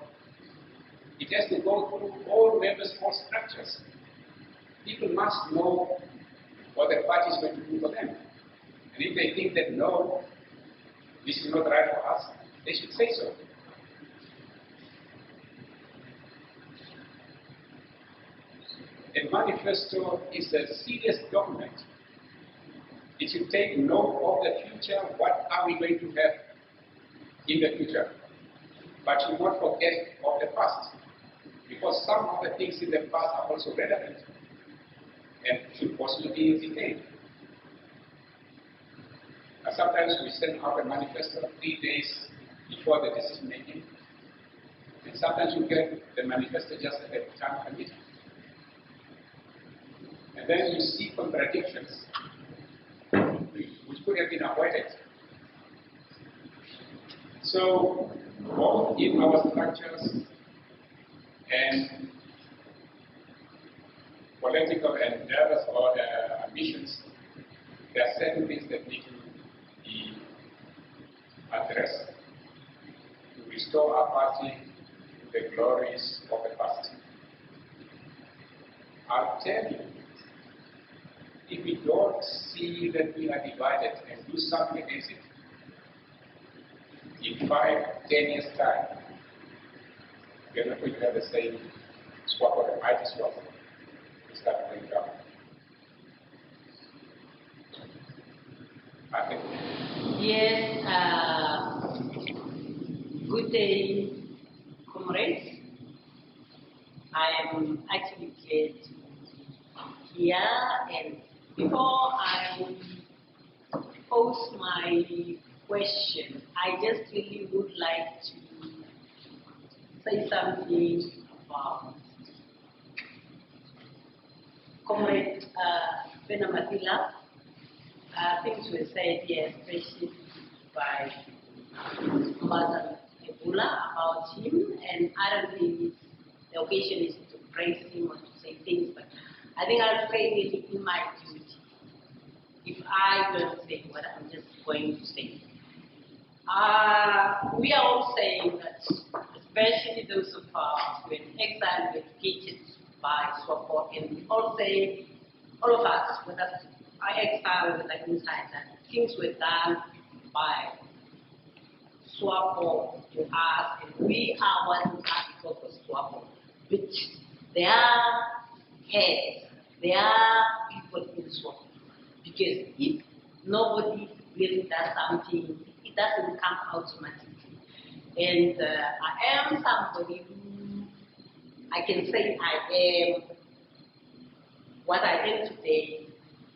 It has to go through all members, all structures. People must know what the party is going to do for them. And if they think that no, this is not right for us, they should say so. A manifesto is a serious document. It should take note of the future, what are we going to have in the future. But should not forget of the past, because some of the things in the past are also relevant and should possibly be retained. And sometimes we send out a manifesto 3 days before the decision making, and sometimes you get the manifesto just at the time of the meeting. And then you see contradictions which could have been avoided. So, both in our structures and political endeavors or ambitions, there are certain things that need to be addressed to restore our party to the glories of the past. I'll tell you, if we don't see that we are divided and do something against it, in 5, 10 years' time, we are not going to have the same SWAPO, the mighty SWAPO. We start going down. I think. Yes, good day, comrades. I am actually glad to be here, and before I pose my question, I just really would like to say something about Comrade Amathila. Things were said here, especially by Hamtumbangela about him, and I don't think the occasion is to praise him or to say things, but I think I'll say really in my duty. If I don't say what I'm just going to say. We are all saying that, especially those of us who are in exile, were educated by SWAPO, and we all say, all of us, whether I exile, whether inside, that things were done by SWAPO to us, and we are what we are because of SWAPO, which their heads, their people in SWAPO. Because if nobody really does something, it doesn't come automatically. And I am somebody who I can say I am what I am today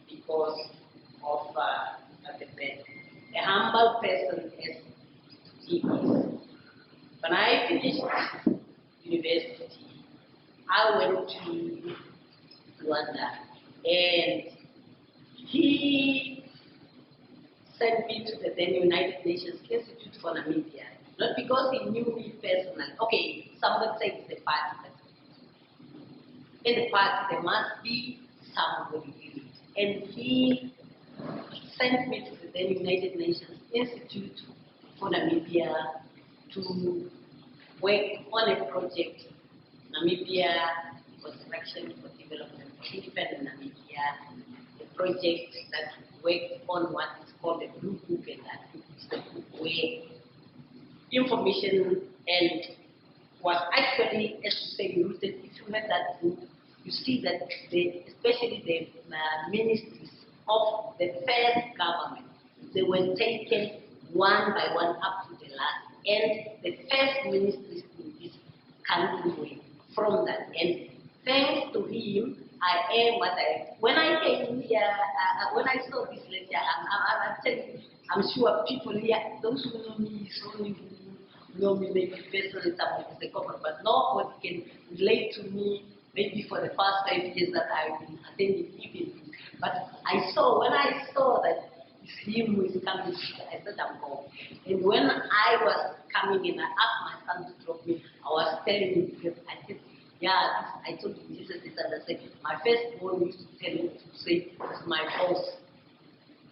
because of a humble person as he is. When I finished university, I went to Rwanda, and he sent me to the then United Nations Institute for Namibia. Not because he knew me personally. Okay, some would say it's the party, but in the party, there must be somebody in it. And he sent me to the then United Nations Institute for Namibia to work on a project, Namibia Construction for Development for Independent Namibia, a project that worked on what is called the Blue Book, and that is the book where information and was actually, as you say, rooted. If you read that book, you see that especially the ministries of the first government, they were taken one by one up to the last. And the first ministries in this country were from that. And thanks to him, I am what I am. When I came here, when I saw this letter, I'm telling you, I'm sure people here, those who know me, only who know me maybe personally, someone is a Comrade, but nobody can relate to me maybe for the past 5 years that I've been attending evenings. But when I saw that it's him who is coming, I said, I'm going. And when I was coming in, I asked my son to drop me. I was telling him, because I said, yeah, I told him this and I said, my first born used to tell him to say, it's my boss.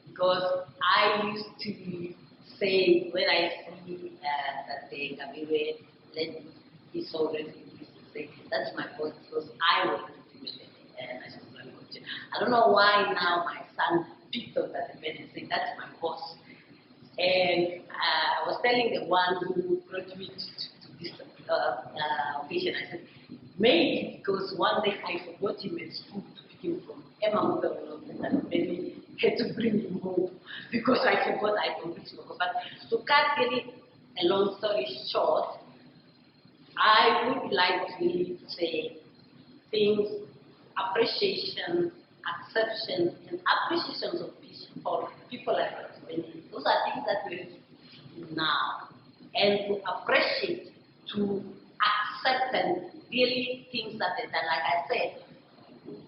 Because I used to say, when I see that the Kabire led his already, used to say, that's my boss, because I was the national planning commission. I don't know why now my son picked up that event and said, that's my boss. And I was telling the one who brought me to this occasion, I said, maybe because one day I forgot him at school to pick him from Hamtumbangela, and maybe had to bring him home because I forgot, I completely forgot. But to cut really a long story short, I would like to really say things, appreciation, acceptance, and appreciations of people like us. Those are things that we do now. And to appreciate, to accept, and really things that are done. Like I said,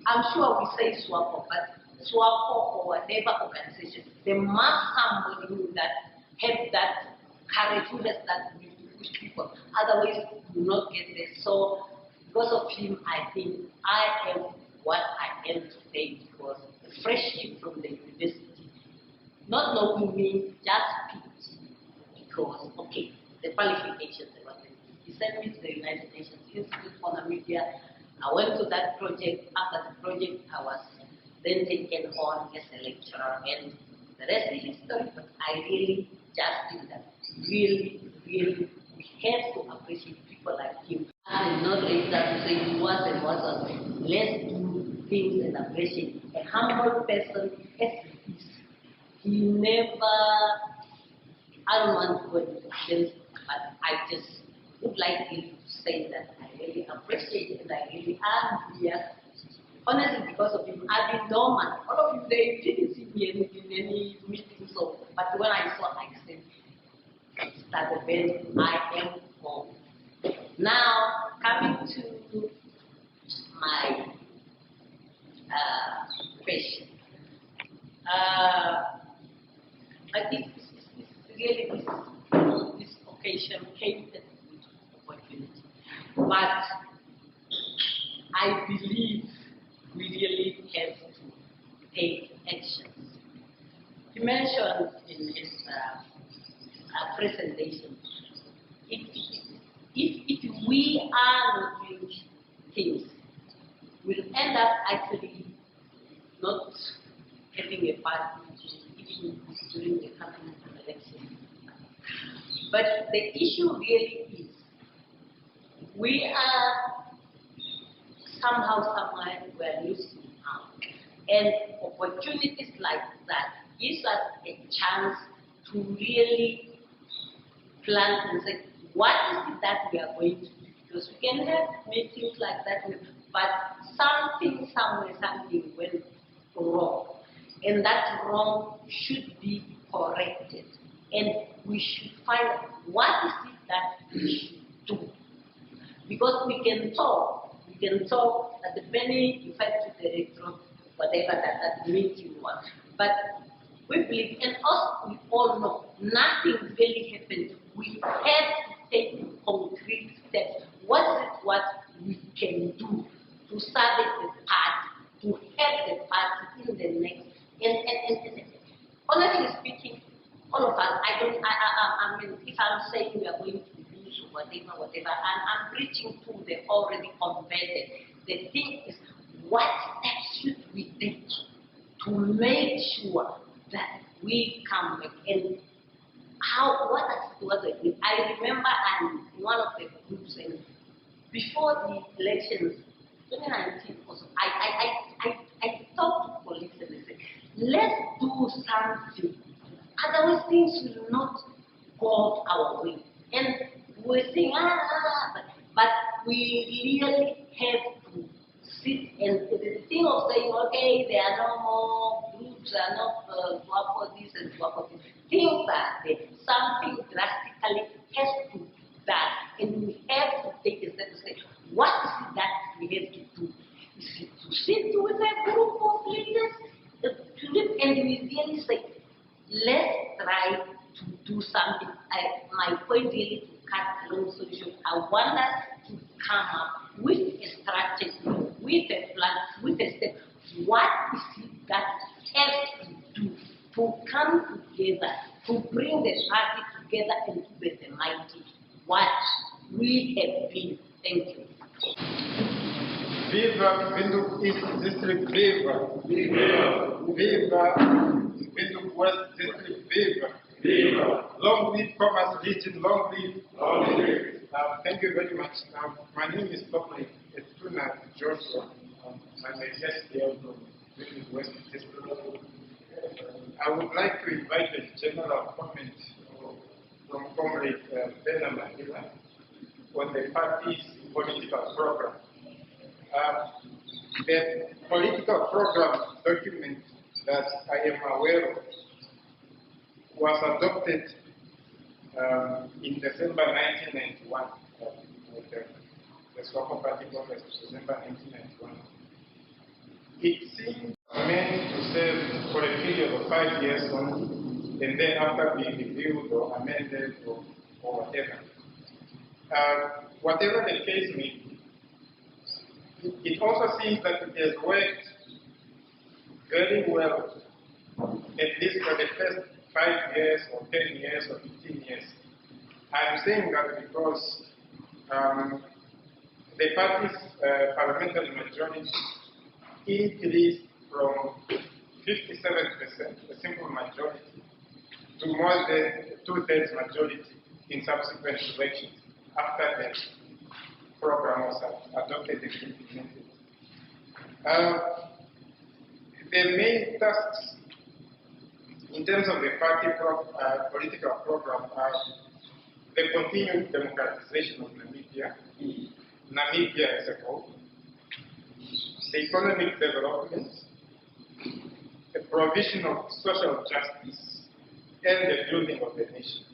I'm sure we say SWAPO, but SWAPO or whatever organization, there must somebody who that have that courage, who has that will to push people. Otherwise, you will not get there. So, because of him, I think I am what I am today, because the friendship from the university, not knowing me, just picked because, okay, the qualifications, he sent me to the United Nations Institute for Namibia. I went to that project. After the project, I was then taken on as a lecturer, and the rest is history. But I really just think that really, really, we have to appreciate people like him. And not like that to say he was and wasn't. Let's do things and appreciate a humble person as he is. He never, I don't want to go into questions, but I just would like to say that I really appreciate and I really am here. Honestly, because of him, I've been dormant. All of you, they didn't see me in any meetings, so, but when I saw, I said, start the band, I am home. Now, coming to my question. I think really this occasion came at a good opportunity. But I believe we really have to take actions. He mentioned in his presentation, if we are not doing things, we'll end up actually not having a party even during the coming election. But the issue really is, we are somehow, somewhere, we are losing out. And opportunities like that gives us a chance to really plan and say, what is it that we are going to do? Because we can have meetings like that, but something, somewhere, something went wrong. And that wrong should be corrected. And we should find out what is it that we should do. Because we can talk at the penny, in fact, to the electron, whatever that meeting was. But we believe, and us, we all know, nothing really happened. We have to take concrete steps. What is it what we can do to start if I'm saying we are going to lose whatever, and I'm preaching to the already converted, the thing is, what steps should we take to make sure that we come back? And what I remember in one of the groups, and before the elections, 2019 also, I talked to colleagues and I said, let's do something. Otherwise, things will not go our way. And we're saying, but we really have to sit, and the thing of saying, okay, there are no more groups, there are not SWAPO this and SWAPO this. Things are there. Something drastically has to be done, and we have to take a step to say, what is it that we have to do? Is it to sit with a group of leaders, and we really say, let's try to do something. My point really, to cut a long solution, I want us to come up with a strategy, with a plan, with a step. What is it that has to do to come together, to bring the party together and to be the mighty? What we have been. Thank you. Viva Windhoek East District, viva! Viva! Viva Windhoek West District, viva! Viva! Long live Commerce Region, long live! Long live! Thank you very much. My name is Comrade Joshua. I'm a guest here from Windhoek West District. I would like to invite a general comment from Comrade Amathila on the party's political program. The political program document that I am aware of was adopted in December 1991, with the SWAPO Party Congress of December 1991. It seemed meant to serve for a period of 5 years only, and then after being reviewed or amended or whatever. Whatever the case may be, it also seems that it has worked very well, at least for the first 5 years or 10 years or 15 years. I'm saying that because the party's parliamentary majority increased from 57%, a simple majority, to more than 2/3 majority in subsequent elections after the program was adopted and implemented. The main tasks in terms of the party political program are the continued democratization of Namibia, Namibia as a whole, the economic development, the provision of social justice, and the building of the nation.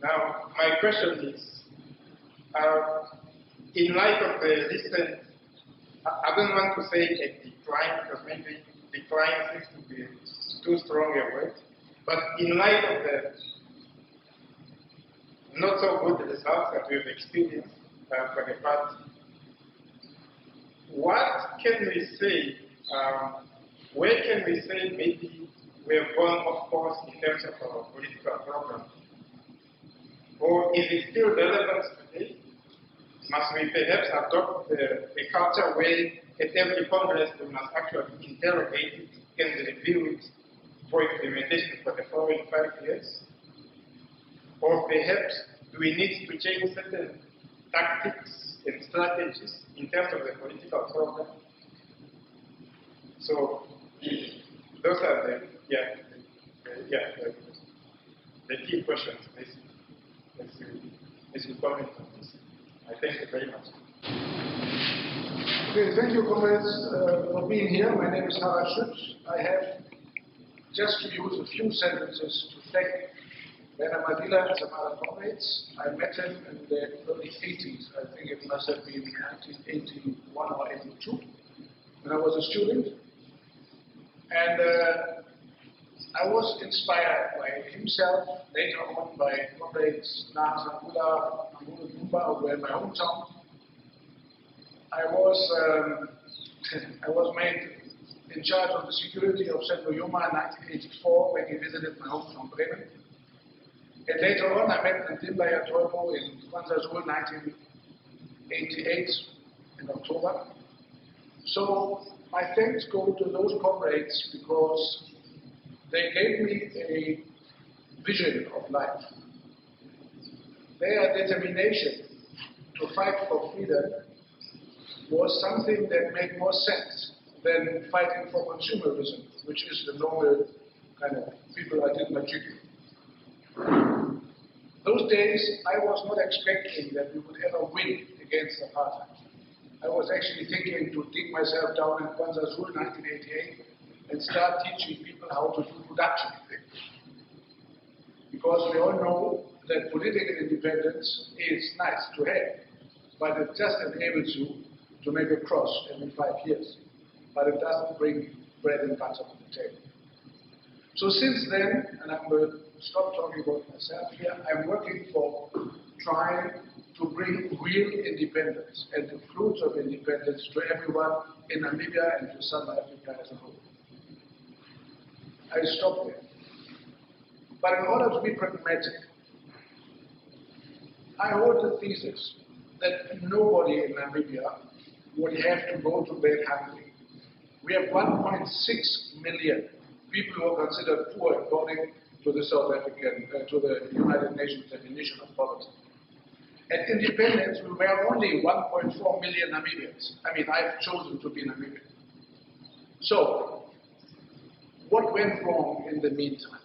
Now, my question is, in light of the recent, I don't want to say a decline, because maybe decline seems to be too strong a word, but in light of the not so good results that we've experienced for the party, what can we say, where can we say maybe we have gone off course in terms of our political program? Or is it still relevant today? Must we perhaps adopt a culture where at every Congress we must actually interrogate it and review it for implementation for the following 5 years? Or perhaps do we need to change certain tactics and strategies in terms of the political program? So those are the key questions as you comment on this. I thank you very much. Okay, thank you, comrades, for being here. My name is Harald Schütz. I have just to use a few sentences to thank Reverend Amathila and some other comrades. I met him in the early 80s. I think it must have been 1981 or 82, when I was a student. And I was inspired by himself, later on by comrades Namibia, who were in my hometown. I was made in charge of the security of Central Yuma in 1984 when he visited my hometown Bremen. And later on, I met Hamtumbangela in KwaZulu 1988 in October. So my thanks go to those comrades because they gave me a vision of life. Their determination to fight for freedom was something that made more sense than fighting for consumerism, which is the normal kind of people I did my jiggy. Those days, I was not expecting that we would ever win against apartheid. I was actually thinking to dig myself down in KwaZulu 1988 and start teaching people how to do production. Because we all know that political independence is nice to have, but it just enables you to make a cross every 5 years. But it doesn't bring bread and butter on the table. So since then, and I'm going to stop talking about myself here, I'm working for trying to bring real independence and the fruits of independence to everyone in Namibia and to South Africa as a whole. I stop there. But in order to be pragmatic, I hold the thesis that nobody in Namibia would have to go to bed hungry. We have 1.6 million people who are considered poor according to the to the United Nations definition of poverty. At independence, we were only 1.4 million Namibians. I mean, I've chosen to be Namibian. So, what went wrong in the meantime?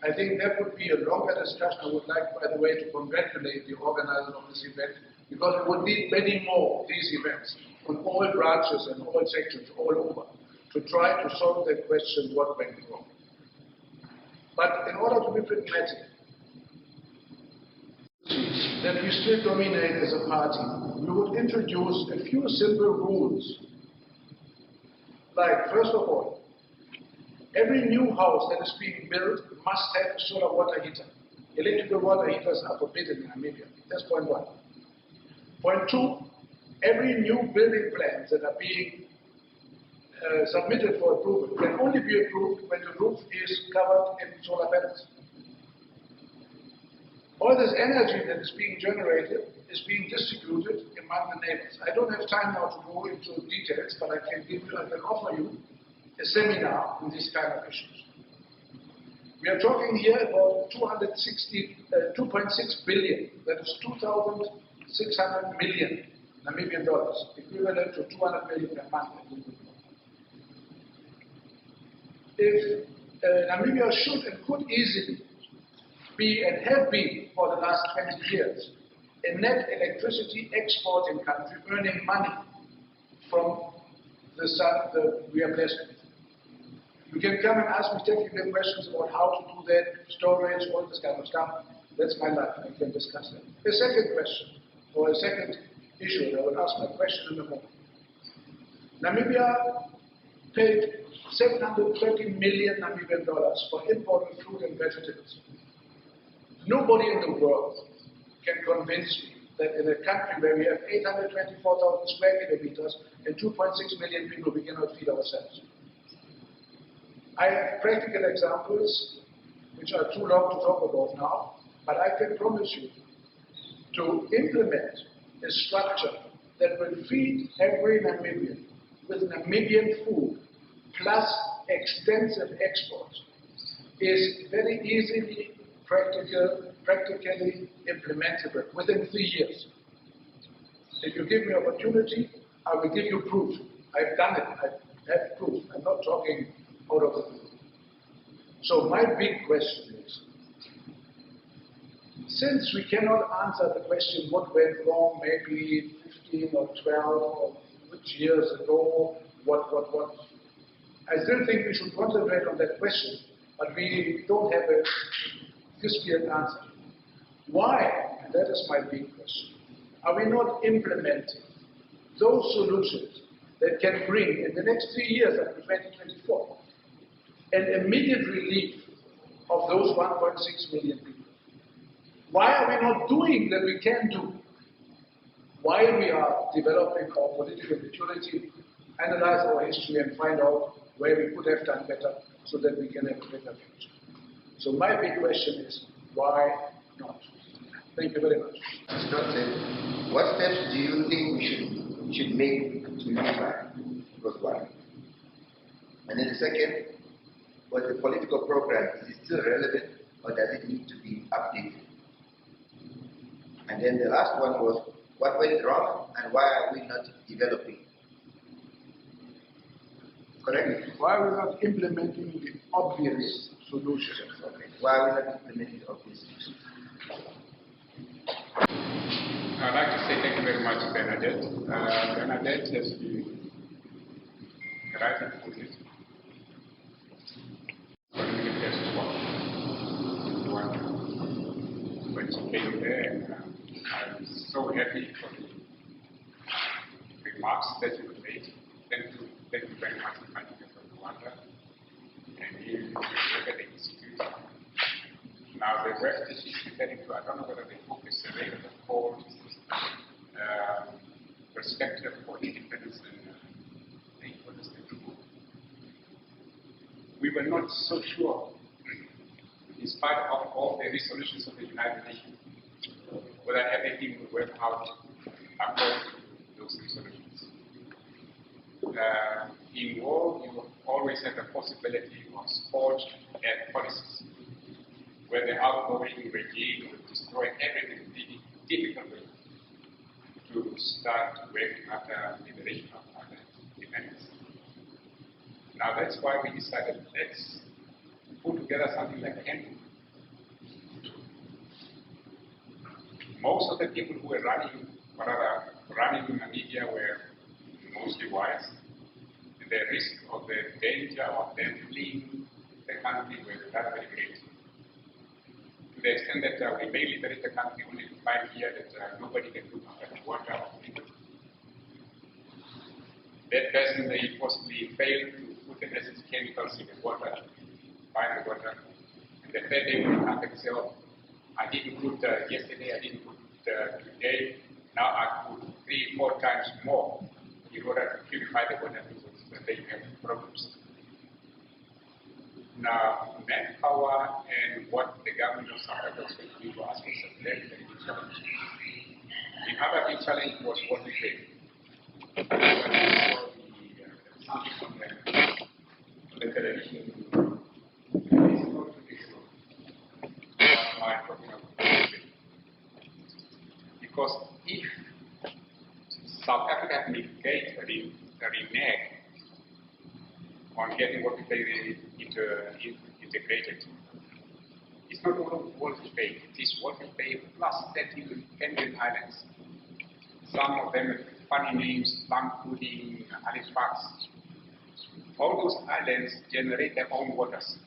I think that would be a longer discussion. I would like, by the way, to congratulate the organizers of this event, because we would need many more of these events on all branches and all sections all over to try to solve that question, what went wrong. But in order to be pragmatic, that we still dominate as a party, we would introduce a few simple rules. Like, first of all, every new house that is being built must have a solar water heater. Electrical water heaters are forbidden in Namibia. That's point one. Point two, every new building plans that are being submitted for approval can only be approved when the roof is covered in solar panels. All this energy that is being generated is being distributed among the neighbors. I don't have time now to go into details, but I can offer you a seminar on these kind of issues. We are talking here about 2.6 billion, that is 2,600 million Namibian dollars, equivalent to 200 million per month. If Namibia should and could easily be and have been for the last 20 years a net electricity exporting country, earning money from the sun that we are blessed with. You can come and ask me technical questions about how to do that, storage, all this kind of stuff. That's my life. I can discuss that. A second question, or a second issue, and I will ask my question in a moment. Namibia paid 730 million Namibian dollars for imported fruit and vegetables. Nobody in the world can convince me that in a country where we have 824,000 square kilometers and 2.6 million people, we cannot feed ourselves. I have practical examples, which are too long to talk about now, but I can promise you to implement a structure that will feed every Namibian with Namibian food plus extensive exports is very easily practically implementable within 3 years. If you give me opportunity, I will give you proof. I've done it. I have proof. I'm not talking out of the blue. So my big question is, since we cannot answer the question what went wrong maybe 15 or 12 or which years ago, what, I still think we should concentrate on that question, but we don't have a fiscal answer. Why, and that is my big question, are we not implementing those solutions that can bring, in the next 3 years up to 2024, an immediate relief of those 1.6 million people? Why are we not doing that we can do? While we are developing our political maturity, analyze our history and find out where we could have done better so that we can have a better future. So my big question is, Why not? Thank you very much. What steps do you think we should make to unify? Because why? And then the second, was the political program, is it still relevant or does it need to be updated? And then the last one was, what went wrong and why are we not developing? Correct? Why are we not implementing the obvious solutions? Okay. Why are we not implementing the obvious solutions? I'd like to say thank you very much, Bernadette. Bernadette has been writing for this. When she came there, and I'm so happy for the remarks that you made. Thank you very much for coming from Rwanda and you look at the institute. Now the rest that she's referring to, I don't know whether the book is available, called Perspective for Independence and what is the book? We were not so sure, in spite of all the resolutions of the United Nations, whether everything would work out according to those resolutions. In war, you always have the possibility of scorched earth policies, where the outgoing regime will destroy everything difficultly to start working after liberation of other independence. Now that's why we decided, let's put together something like a handbook. Most of the people who were running Namibia were mostly whites, and the risk of the danger of them fleeing the country was very, very great. To the extent that we may liberate the country only to find here that nobody can look after the water of people. That person may possibly fail to put the necessary chemicals in the water, find the water, and the third day when you come back and say, oh, I didn't put yesterday, I didn't put today, now I put 3-4 times more in order to purify the water because they have problems. Now, manpower and what the government of South Africa is going to do to us was a very, very big challenge. The other big challenge was what we paid. The television is not to be sure what my talking about. Because if South Africa negate a renege on getting what we pay integrated, it's not all what we pay, it is what we pay plus 13 Indian islands. Some of them have funny names, plum pudding, Halifax. All those islands generate their own waters.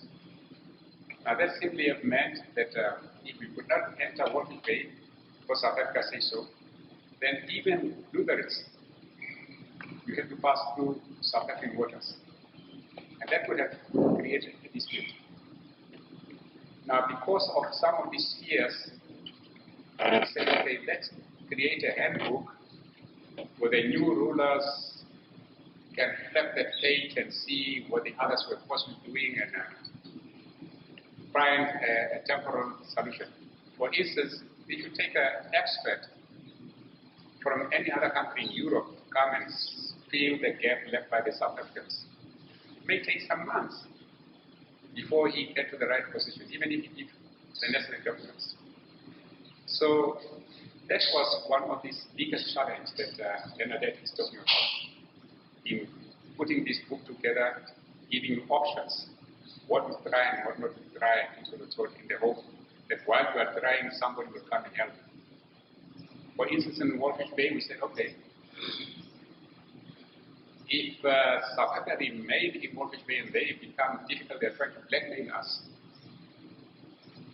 Now that simply have meant that if we could not enter what we pay, because South Africa says so, then even Lutherans, you have to pass through South African waters. And that would have created a dispute. Now because of some of these fears, we said, okay, let's create a handbook where the new rulers can flip the page and see what the others were possibly doing and find a temporal solution. For instance, if you take an expert from any other country in Europe, come and fill the gap left by the South Africans, it may take some months before he gets to the right position, even if he gives the necessary documents. So that was one of the biggest challenges that Bernadette is talking about in putting this book together, giving options, what to try and what not to try into the thought in the hope that while you are trying, somebody will come and help. For instance, in Walfish Bay, we said, okay, if South Africa remain in Walfish Bay and they become difficult, they're trying to blackmail us,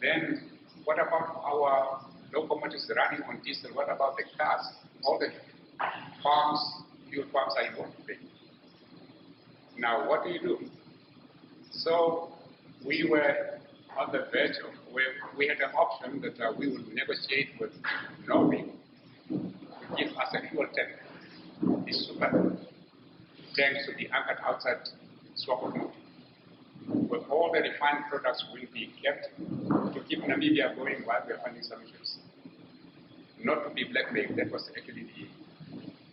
then what about our locomotives running on diesel? What about the cars? All the farms, fuel farms are in Walfish Bay. Now, what do you do? So we were on the verge of where we had an option that we would negotiate with Norway to give us a fuel tank, this super tanks to be anchored outside SWAPO Party. with all the refined products will be kept to keep Namibia going while we are finding solutions. Not to be blackmailed, that was actually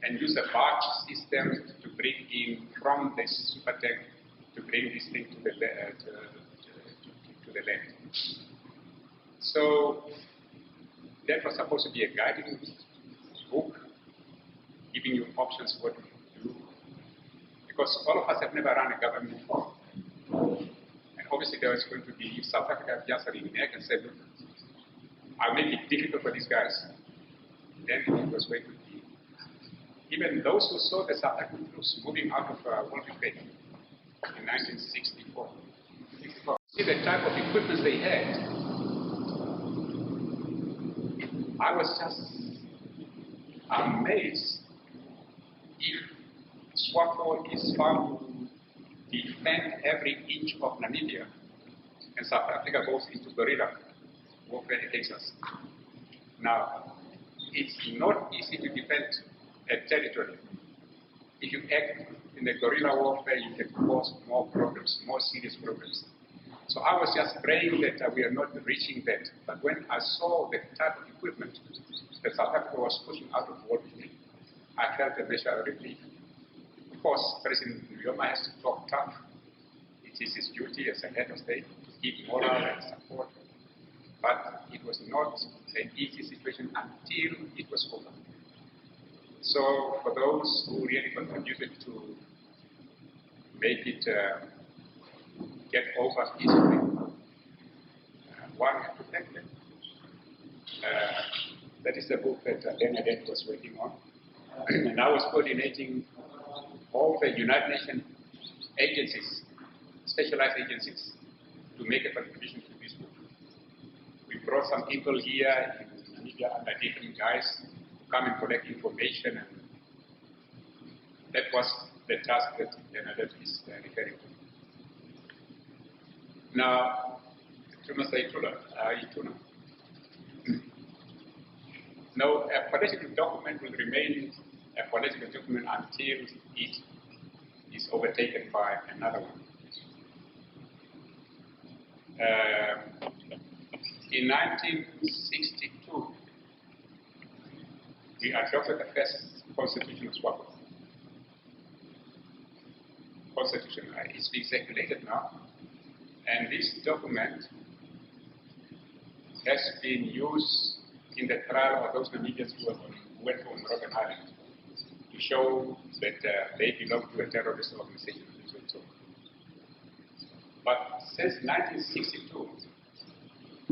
and use a barge system to bring in from the super tank to bring this thing to the land. So that was supposed to be a guiding book, giving you options what to do. Because all of us have never run a government before. And obviously there was going to be, if South Africa just reneged and said, look, I'll make it difficult for these guys, then it was going to be. Even those who saw the South African troops moving out of Windhoek in 1964, see the type of equipment they had, I was just amazed if SWAPO is found to defend every inch of Namibia and South Africa goes into guerrilla warfare against us. Now, it's not easy to defend a territory. If you act in the guerrilla warfare, you can cause more problems, more serious problems. So I was just praying that we are not reaching that. But when I saw the type of equipment that South Africa was pushing out of Windhoek, I felt a measure of relief. Of course, President Namibian has to talk tough. It is his duty as a head of state to give moral and support. But it was not an easy situation until it was over. So for those who really contributed to make it get over easily, one has to thank them. That is the book that Bernadette was working on. And I was coordinating all the United Nations agencies, specialized agencies, to make a contribution to this book. We brought some people here in Namibia, under different guys, to come and collect information, and that was the task that Bernadette is referring to. Now, no, a political document will remain a political document until it is overtaken by another one. In 1962, we adopted the first constitution of SWAPO. Constitution is being circulated now, and this document has been used in the trial of those Namibians who went on Robben Island to show that they belong to a terrorist organization. But since 1962 to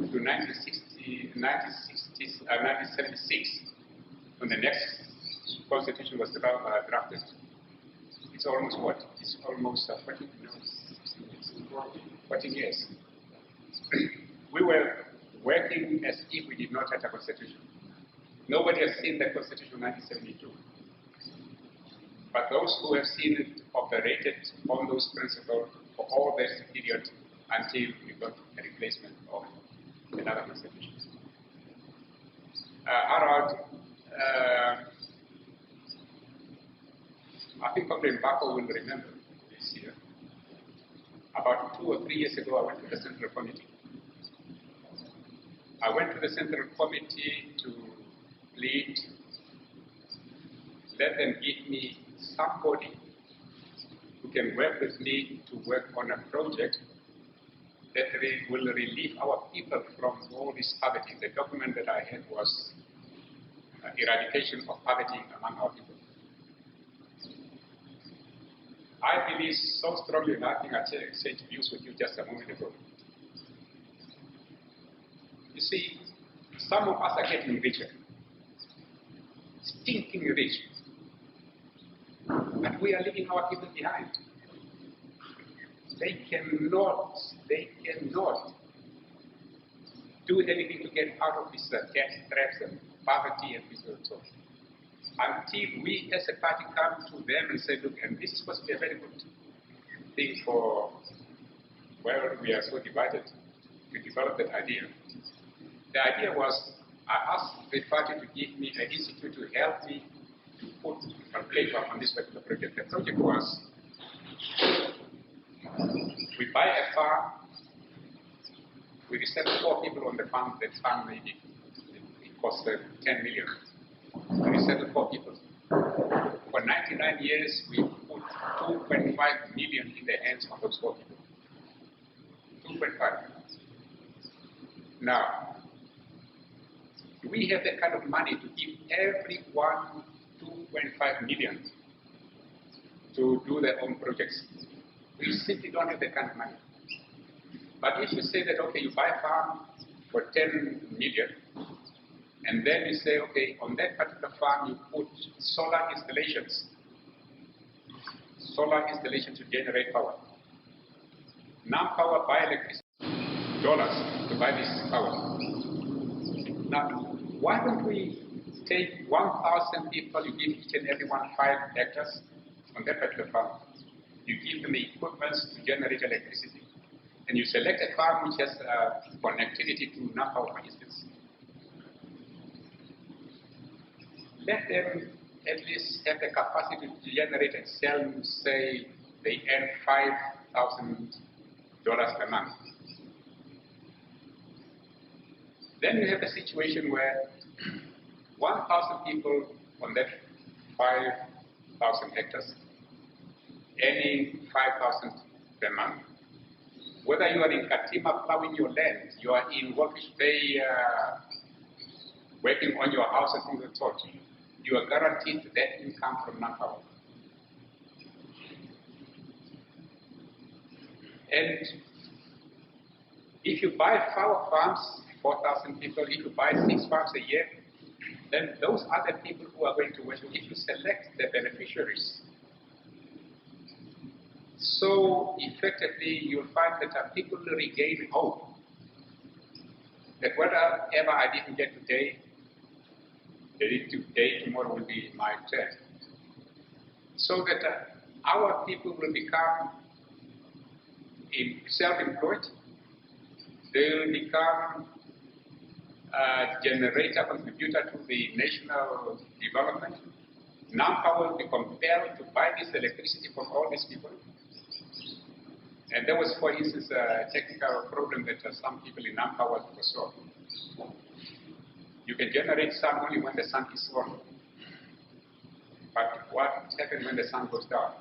1976, when the next constitution was drafted, it's almost what? It's almost 14 years. We were working as if we did not have a constitution. Nobody has seen the constitution of 1972. But those who have seen it operated on those principles for all this period until we got a replacement of another constitution. Harald, I think Comrade Bako will remember this year. About 2 or 3 years ago, I went to the Central Committee. I went to the Central Committee to plead, let them give me somebody who can work with me to work on a project that will relieve our people from all this poverty. The document that I had was eradication of poverty among our people. I believe so strongly in that thing I exchanged views with you just a moment ago. You see, some of us are getting richer, stinking rich, but we are leaving our people behind. They cannot do anything to get out of this debt traps and poverty and this sort of stuff. Until we as a party come to them and say, look, and this is supposed to be a very good thing for where we are so divided, to develop that idea. The idea was, I asked the party to give me an institute to help me to put a paper on this particular project. The project was We buy a farm, we resettle 4 people on the farm, that farm maybe it costs 10 million. We resettle 4 people. For 99 years, we put 2.5 million in the hands of those 4 people. 2.5. Now, do we have the kind of money to give everyone 2.5 million to do their own projects? We simply don't have that kind of money. But if you say that, okay, you buy a farm for 10 million, and then you say, okay, on that particular farm you put solar installations to generate power. Now power buy electricity, dollars to buy this power. Now, why don't we take 1,000 people, you give each and every one 5 hectares on that particular farm. You give them the equipment to generate electricity. And you select a farm which has connectivity to Namibia, for instance. Let them at least have the capacity to generate and sell, say, they earn $5,000 per month. Then you have a situation where 1,000 people on that 5,000 hectares earning 5,000 per month. Whether you are in Katima plowing your land, you are in Walkish Bay working on your house and things of the sort, you are guaranteed that income from manpower. And if you buy 4 farms, 4,000 people, if you buy 6 farms a year, then those other people who are going to work, if you select the beneficiaries, so effectively you'll find that people will regain hope that whatever I didn't get today, tomorrow will be my turn. So that our people will become self-employed, they will become a generator, contributor to the national development. Namibia will be compelled to buy this electricity from all these people. And there was, for instance, a technical problem that some people in Namibia foresaw. You can generate sun only when the sun is on. But what happens when the sun goes down?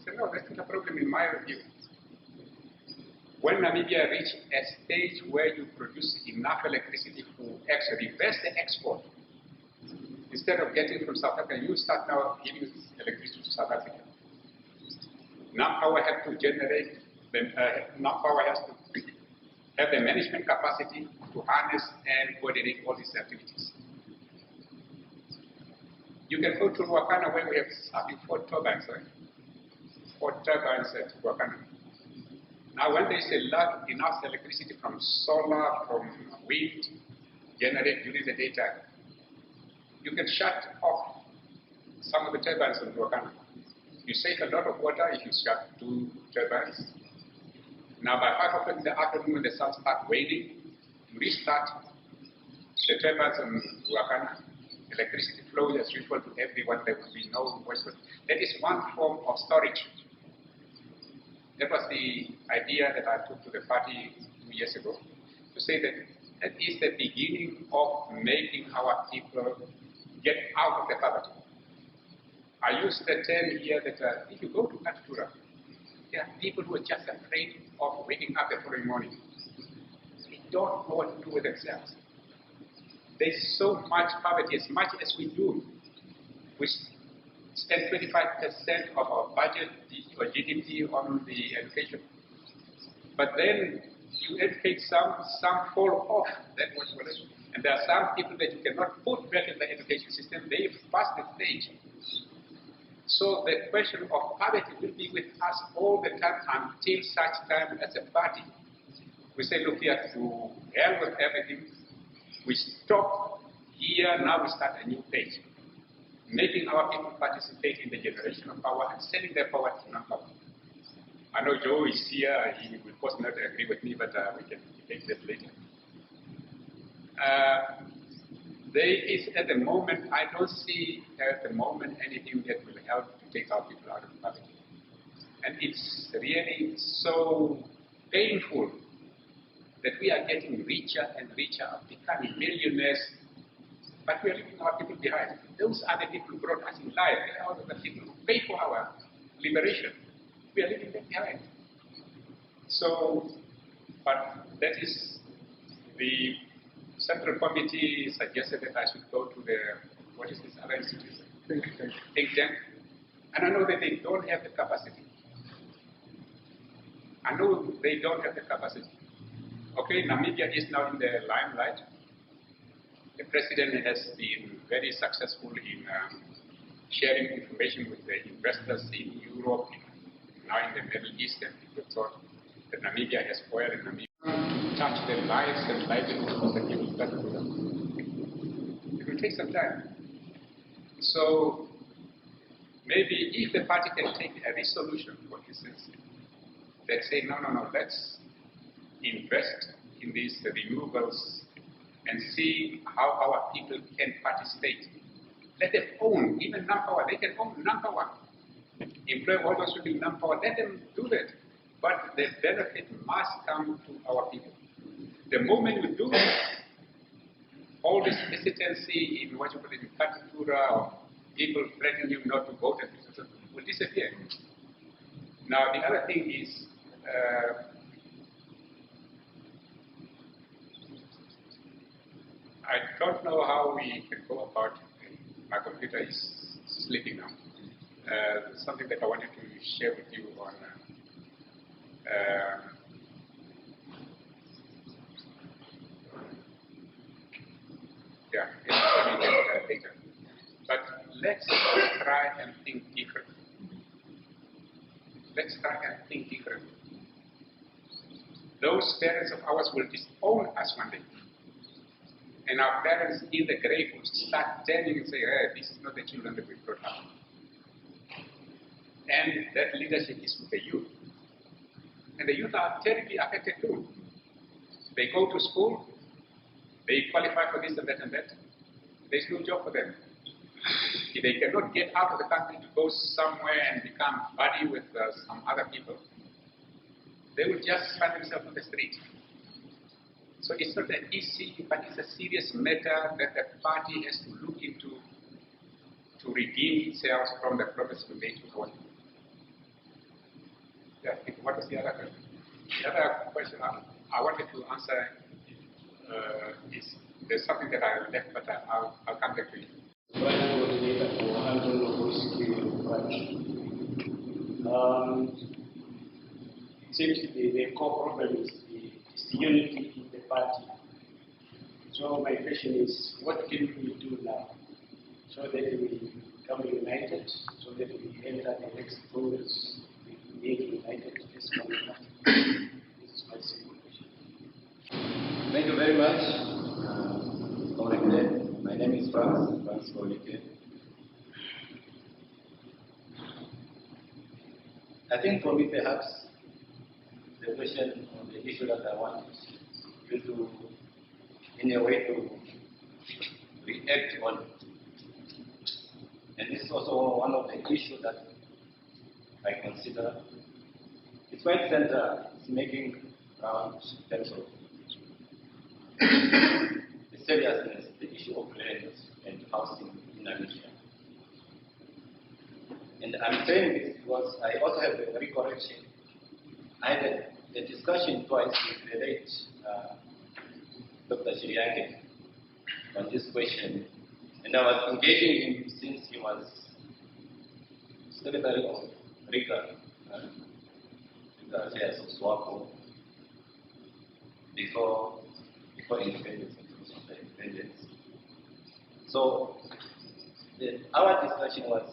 So no, that's not a problem in my view. When Namibia reached a stage where you produce enough electricity to actually reverse the export, instead of getting from South Africa, you start now giving electricity to South Africa. Namibia has to generate, Namibia has to have the management capacity to harness and coordinate all these activities. You can go to Ruakana where we have, I think, 4 turbines, right? 4 turbines at Ruakana. Now, when there is enough electricity from solar, from wind, generated during the daytime, you can shut off some of the turbines on Ruakana. You save a lot of water if you shut 2 turbines. Now, by 5 o'clock in the afternoon, when the sun starts waning, you restart the turbines on Ruakana. Electricity flows as usual to everyone. There will be no waste. That is one form of storage. That was the idea that I took to the party 2 years ago, to say that that is the beginning of making our people get out of the poverty. I use the term here that if you go to Katutura, there are people who are just afraid of waking up the following morning. They don't know what to do with themselves. There's so much poverty, as much as we do. We spend 25% of our budget or GDP on the education. But then you educate some fall off that was what it is. And there are some people that you cannot put back in the education system. They've passed the stage. So the question of poverty will be with us all the time until such time as a party we say, look here, to hell with everything. We stop here, now we start a new page. Making our people participate in the generation of power and selling their power to non-power. I know Joe is here, he will of course not agree with me, but we can debate that later. There is at the moment, I don't see at the moment anything that will help to take our people out of poverty. And it's really so painful that we are getting richer and richer, becoming millionaires, but we are leaving our people behind. Those are the people who brought us in life. They are the people who paid for our liberation. We are leaving them behind. So, but that is the Central Committee suggested that I should go to the, what is this other institution? Think tank. And I know that they don't have the capacity. I know they don't have the capacity. Okay, Namibia is now in the limelight. The president has been very successful in sharing information with the investors in Europe, now in the Middle East, and people thought that Namibia has oil and Namibia touch their lives and livelihoods of the people that do that. It will take some time. So maybe if the party can take a resolution, for instance, that say, no, let's invest in these renewables and see how our people can participate. Let them own, even non-power, they can own non-power. Employ holders will be non-power, let them do that. But the benefit must come to our people. The moment we do that, all this hesitancy in what you call it, Katutura, or people threatening you not to vote, will disappear. Now, the other thing is, I don't know how we can go about it. My computer is sleeping now. Something that I wanted to share with you on. Later. But let's try and think differently. Let's try and think differently. Those parents of ours will disown us one day. And our parents in the grave will start telling and say, hey, this is not the children that we brought up. And that leadership is with the youth. And the youth are terribly affected too. They go to school, they qualify for this and that and that. There's no job for them. If they cannot get out of the country to go somewhere and become buddy with some other people, they will just find themselves on the street. So it's not that easy, but it's a serious matter that the party has to look into to redeem itself from the promise we made to our people. Yeah, what was the other question? The other question I wanted to answer is, there's something that I left, but I'll come back to you. Coordinator for Hamtumbangela Party. It seems the core problem is the unity in the party. So my question is, what can we do now so that we become united, so that we enter the next Congress being united as one party? This is my simple question. Thank you very much. Comrade, my name is Franz Kolike. I think for me, perhaps, the question on the issue that I want you to, in a way, to react on. And this is also one of the issues that I consider. It's quite central. It's making round in terms of the seriousness, the issue of land and housing in Namibia. And I'm saying this because I also have a recollection. I had a discussion twice with the late Dr. Shiriake on this question. And I was engaging him since he was Secretary of Riga, the affairs of SWAPO, before independence, of the independence. So our discussion was,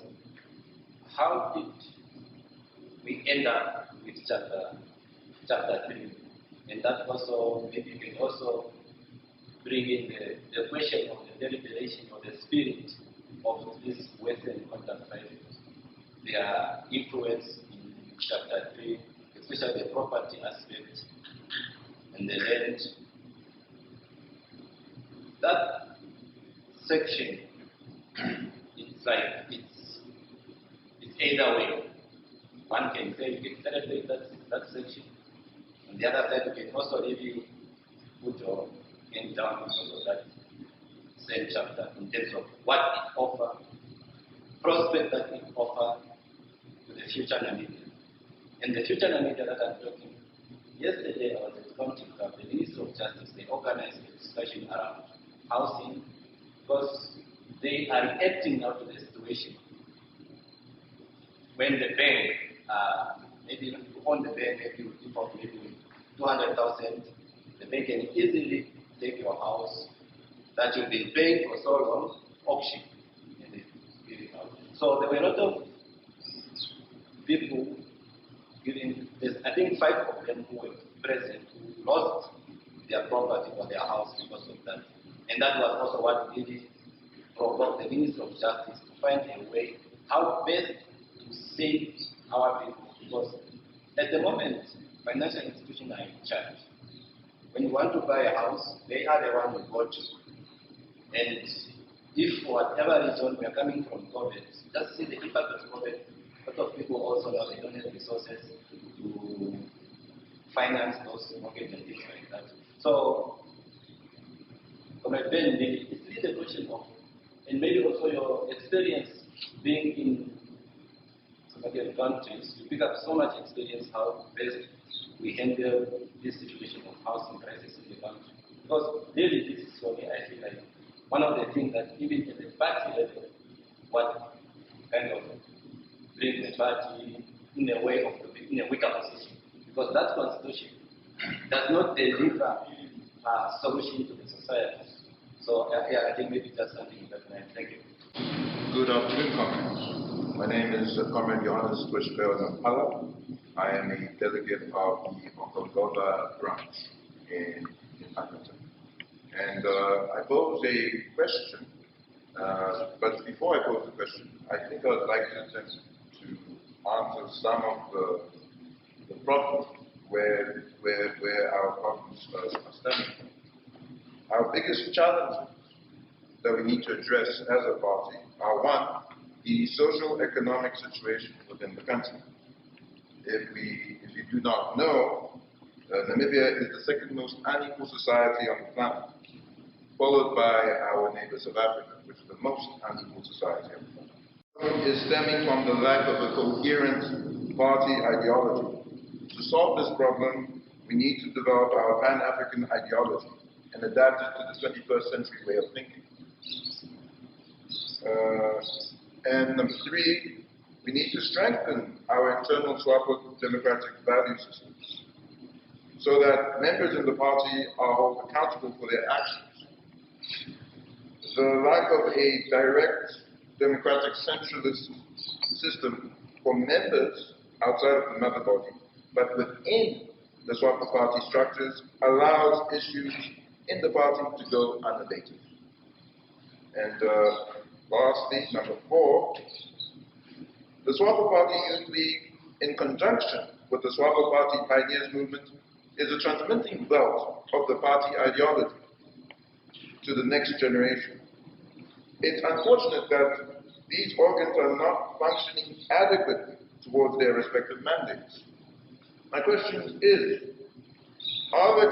how did we end up with chapter 3? And that also, maybe you can also bring in the question of the deliberation or the spirit of this Western contact tribe, their influence in chapter 3, especially the property aspect and the land. That section, it's like it's either way. One can say separate that section. On the other side, you can also really put your hand down because of that same chapter in terms of what it offers, prospect that it offers to the future Namibia. And the future Namibia that I'm talking, yesterday I was at County Club, the Minister of Justice, they organized a discussion around housing because they are reacting now to the situation. When the bank, maybe you own the bank, maybe you default maybe 200,000, the bank can easily take your house that you've been paying for so long, auction, and they give it out. So there were a lot of people giving, I think 5 of them who were present who lost their property or their house because of that. And that was also what really provoked the Minister of Justice to find a way how best to save our people. Because at the moment, financial institutions are in charge. When you want to buy a house, they are the one you go to. And if for whatever reason we are coming from COVID, just see the impact of COVID. A lot of people also know they don't have resources to finance those mortgages and things like that. So, Comrade Ben, it's really a question of, and maybe also your experience being in some other countries, you pick up so much experience how best we handle this situation of housing crisis in the country. Because really, this is for me, I feel like one of the things that even at the party level, what kind of bring the party in a way of in a weaker position. Because that constitution does not deliver a solution to the society. So yeah, I think maybe that's something in that line. Thank you. Good afternoon, comrades. My name is Comrade Johannes Namibia. I am a delegate of the Amathila branch in Hamtumbangela. And I pose a question, but before I pose the question, I think I would like to attempt to answer some of the problems where our problems are stemming from. Our biggest challenges that we need to address as a party are, one, the social economic situation within the country. If you do not know, Namibia is the second most unequal society on the planet, followed by our neighbor South Africa, which is the most unequal society on the planet. The problem is stemming from the lack of a coherent party ideology. To solve this problem, we need to develop our Pan-African ideology and adapt it to the 21st century way of thinking. And number 3, we need to strengthen our internal SWAPO democratic value systems so that members in the party are held accountable for their actions. The lack of a direct democratic centralist system for members outside of the mother body, but within the SWAPO Party structures, allows issues in the party to go unabated. And lastly, number 4, the SWAPO Party Youth League, in conjunction with the SWAPO Party Pioneers Movement, is a transmitting belt of the party ideology to the next generation. It's unfortunate that these organs are not functioning adequately towards their respective mandates. My question is, are there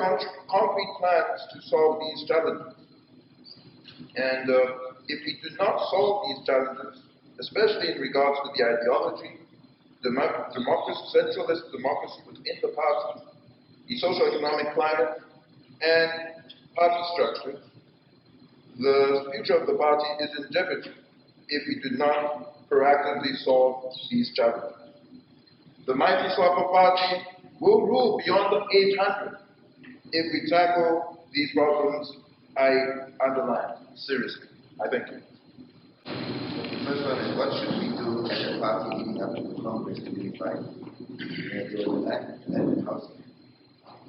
concrete plans to solve these challenges? And if we do not solve these challenges, especially in regards to the ideology, democracy, centralist democracy within the party, the socio-economic climate, and party structure, the future of the party is in jeopardy if we do not proactively solve these challenges. The mighty SWAPO Party will rule beyond the 800 if we tackle these problems I underline seriously. I thank you. The first one is, what should we do as a party leading up to the Congress to unify? There was a land and housing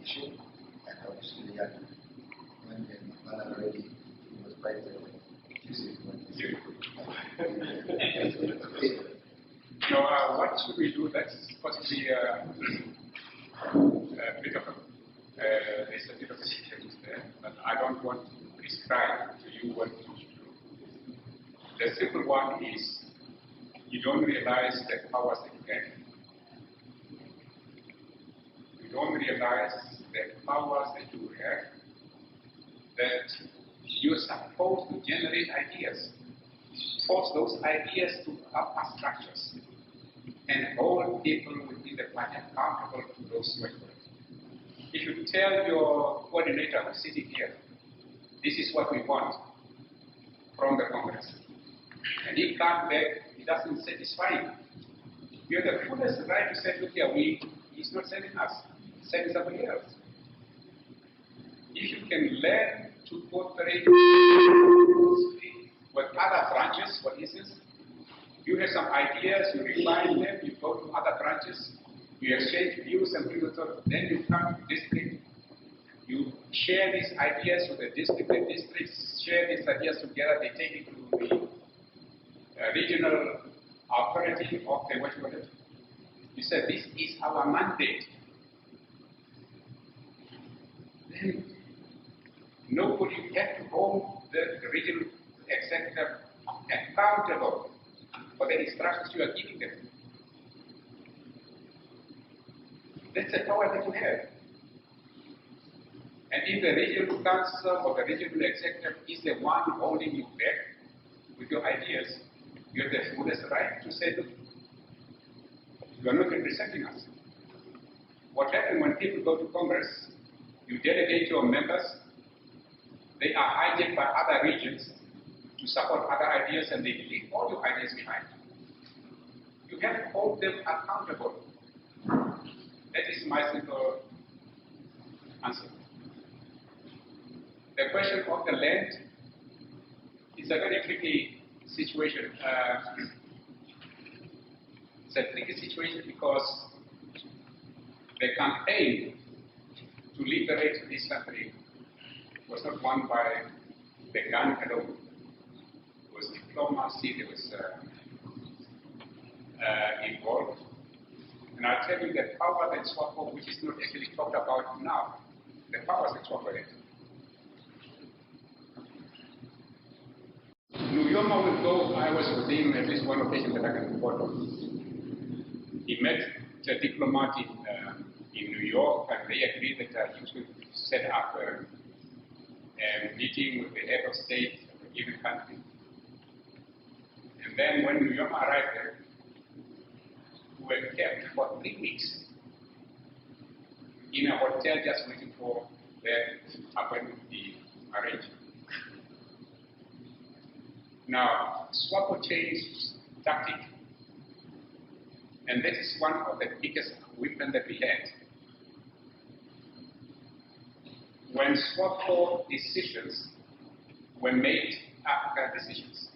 issue, and obviously when the man already was quite effusive when he said So what should we do? That's possibly a bit of there's a bit of a difference there, but I don't want to prescribe to you what you should do. The simple one is you don't realize the powers that you get. don't realize the powers that you have, that you're supposed to generate ideas, force those ideas to upper structures, and hold people within the party accountable to those who are doing it. If you tell your coordinator who's sitting here, this is what we want from the Congress, and he comes back, he doesn't satisfy you, you have the fullest right to say, look here, he's not sending us, he's sending somebody else. If you can learn to cooperate with other branches, for instance, you have some ideas, you refine them, you go to other branches, you exchange views and things like that, then you come to district, you share these ideas with the district, the districts share these ideas together, they take it to the regional authority of the whatever. You said, this is our mandate. Then nobody have to hold the regional executive accountable for the instructions you are giving them. That's the power that you have. And if the regional council or the regional executive is the one holding you back with your ideas, you have the fullest right to say, look, you are not representing us. What happens when people go to Congress, you delegate your members, they are hijacked by other regions to support other ideas, and they leave all your ideas behind. You have to hold them accountable. That is my simple answer. The question of the land is a very tricky situation. It's a tricky situation because the campaign to liberate this country was not won by the gun alone. It was diplomacy that was involved. And I'll tell you the power that SWAPO, which is not actually talked about now, the powers that SWAPO had. Nuyoma will go, I was with him at least one occasion that I can report on. He met a diplomat in New York, and they agreed that he was going to set up a meeting with the head of state of a given country. And then when Nuyoma arrived there, we were kept for 3 weeks in a hotel just waiting for the appointment to be arranged. Now, SWAPO changed tactic, and that is one of the biggest weapons that we had. When SWAPO decisions were made Africa decisions,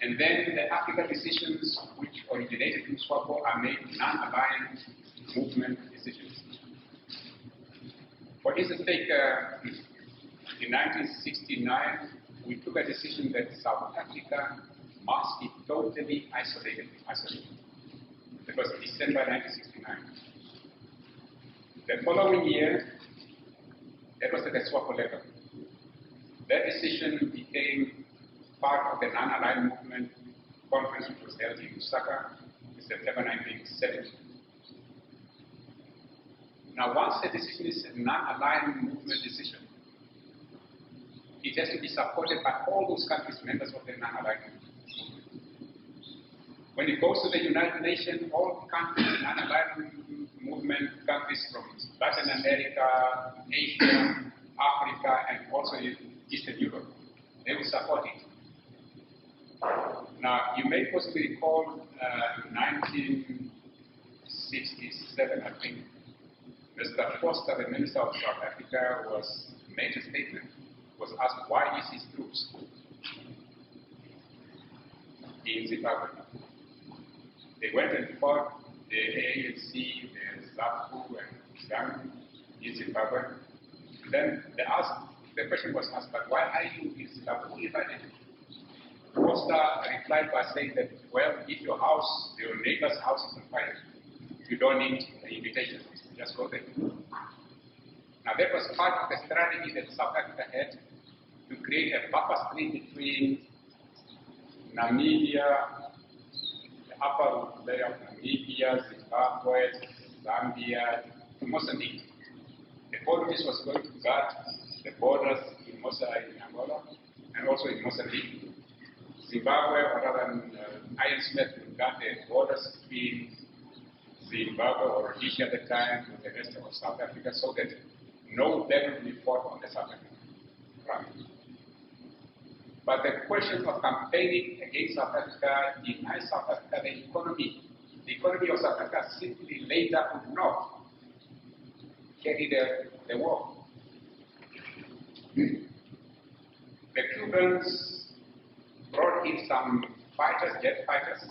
and then the Africa decisions which originated in SWAPO are made non-aligned movement decisions. For instance, take in 1969, we took a decision that South Africa must be totally isolated. That was December 1969. The following year, that was at the SWAPO level. That decision became part of the non-aligned movement conference which was held in Lusaka in September 1970. Now, once the decision is a non-aligned movement decision, it has to be supported by all those countries, members of the non-aligned movement. When it goes to the United Nations, all countries, non-aligned movement countries from Latin America, Asia, Africa, and also Eastern Europe, they will support it. Now, you may possibly recall 1967, I think, Mr. Foster, the Minister of South Africa, made a statement, was asked why is his troops in Zimbabwe. They went and fought the ANC, the SWAPO, and GAN in Zimbabwe. And then the question was asked, but why are you in Zimbabwe? Who invited you? Foster replied by saying that, well, if your neighbor's house is on fire, you don't need the invitation, just go there. Now that was part of the strategy that South Africa had to create a buffer stream between Namibia, the upper layer of Namibia, Zimbabwe, Zambia, to Mozambique. The Portuguese was going to guard the borders in Angola and also in Mozambique. Zimbabwe, or rather Iron Smith, would guard the borders between Zimbabwe or Rhodesia at the time and the rest of South Africa so that no battle would be fought on the South African front. But the question of campaigning against South Africa denies South Africa the economy. The economy of South Africa simply later would not carry the war. The Cubans brought in some fighters, jet fighters,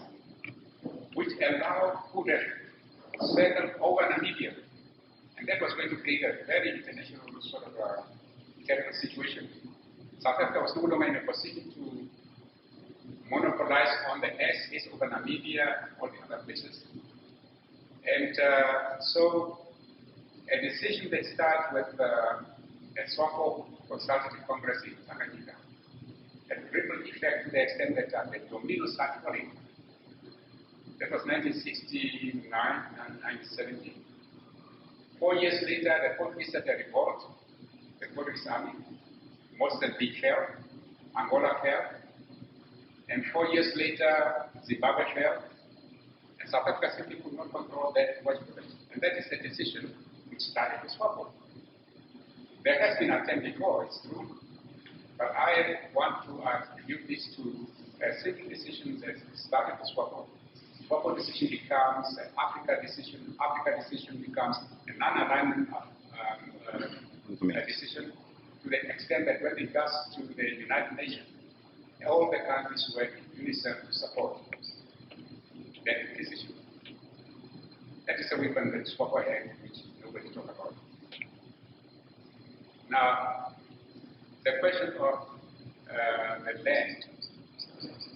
which allowed Kuda to settle over Namibia. And that was going to create a very international sort of terrible situation. South Africa was no longer in a position to monopolize on the airspace over Namibia or the other places. And so a decision that started with a SWAPO Consultative Congress in Tanganyika had ripple effect to the extent that the domino started falling. That was 1969 and 1970. 4 years later, the Portuguese had a revolt, the Portuguese army. Mozambique fell, Angola fell, and 4 years later, Zimbabwe fell, and South Africa simply could not control that westward. And that is the decision which started the SWAPO. There has been an attempt before, it's true, but I want to attribute this to a simple decision that started the SWAPO. SWAPO decision becomes an Africa decision becomes a non-alignment decision, to the extent that when it goes to the United Nations, all the countries work in unison to support that decision. That is a weapon that SWAPO had, which nobody talks about. Now, the question of the land,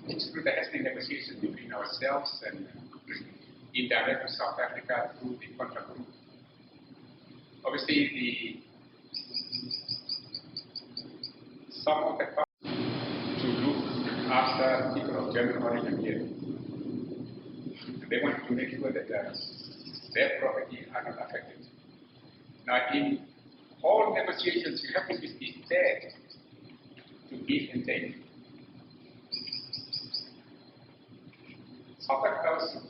it's true there has been negotiations between ourselves and indirect to South Africa through the contract group. Obviously, some of the to look after people of German origin here. And they want to make sure that their property are not affected. Now, in all negotiations, you have to be prepared to give and take. South Africa,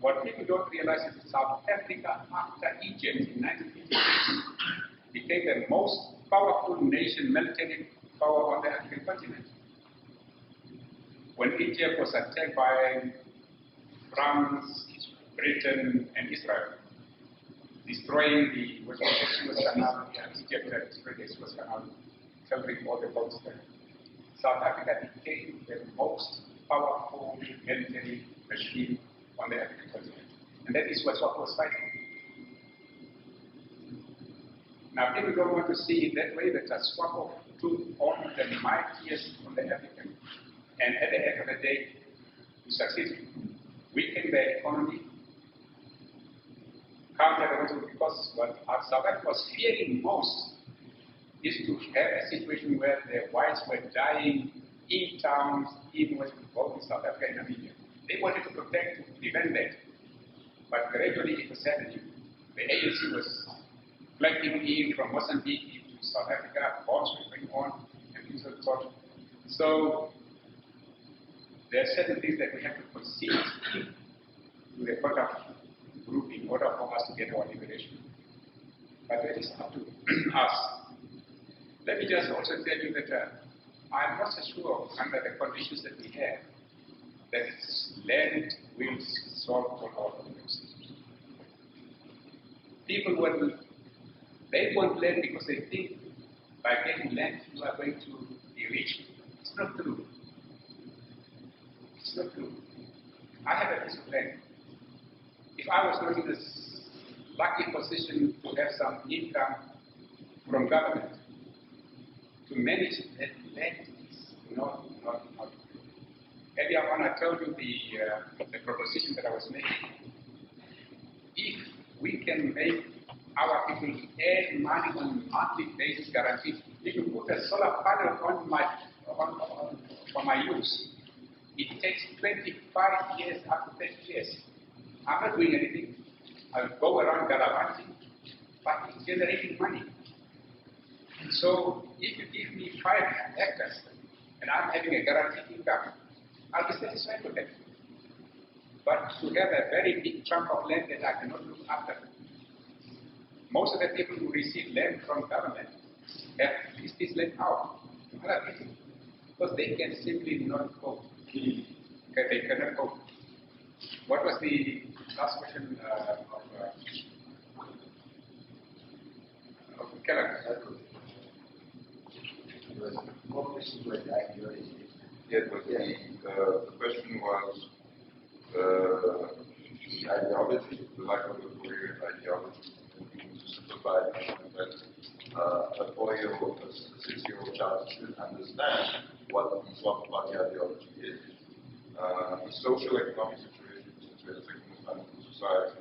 what people don't realize is that South Africa, after Egypt in 1956, became the most powerful nation, military power on the African continent. When Egypt was attacked by France, Britain, and Israel, destroying the Suez Canal, Egypt had destroyed the Suez Canal, sheltering all the boats there. South Africa became the most powerful military machine on the African continent. And that is what SWAPO was fighting. Now, people don't want to see it that way, that SWAPO took on the mightiest on the African. And at the end of the day, we succeeded. Weakened the economy, countered the because what South Africa was fearing most is to have a situation where the whites were dying in towns, in both in South Africa and Namibia. They wanted to protect, to prevent that. But gradually it was happening. The ANC was flanking in from Mozambique into South Africa, bombs were going on, and things of the sort. So there are certain things that we have to concede to the contact group in order for us to get our liberation. But that is up to us. Let me just also tell you that I'm not so sure under the conditions that we have that land will solve all our problems. People they want land because they think by getting land you are going to be rich. It's not true. It's not true. I have a piece of land. If I was not in this lucky position to have some income from government, to manage that land is not good. Earlier on, I told you the proposition that I was making. If we can make our people earn money on a monthly basis guaranteed, if you put a solar panel on my use, it takes 25 years up to 30 years. I'm not doing anything. I'll go around gallivanting, but it's generating money. So if you give me 5 hectares and I'm having a guaranteed income, I'll be satisfied with that. But to have a very big chunk of land that I cannot look after, most of the people who receive land from government have leased this land out to other people because they can simply not cope. Okay, they cannot cope. What was the last question of Keller? What question was the ideology? Yeah, but the question was the ideology, the lack of a coherent ideology. To simplify it, that a 4-year-old, a 6-year-old child should understand what the SWAPO Party ideology is. The social economic situation since we are a second fundamental society,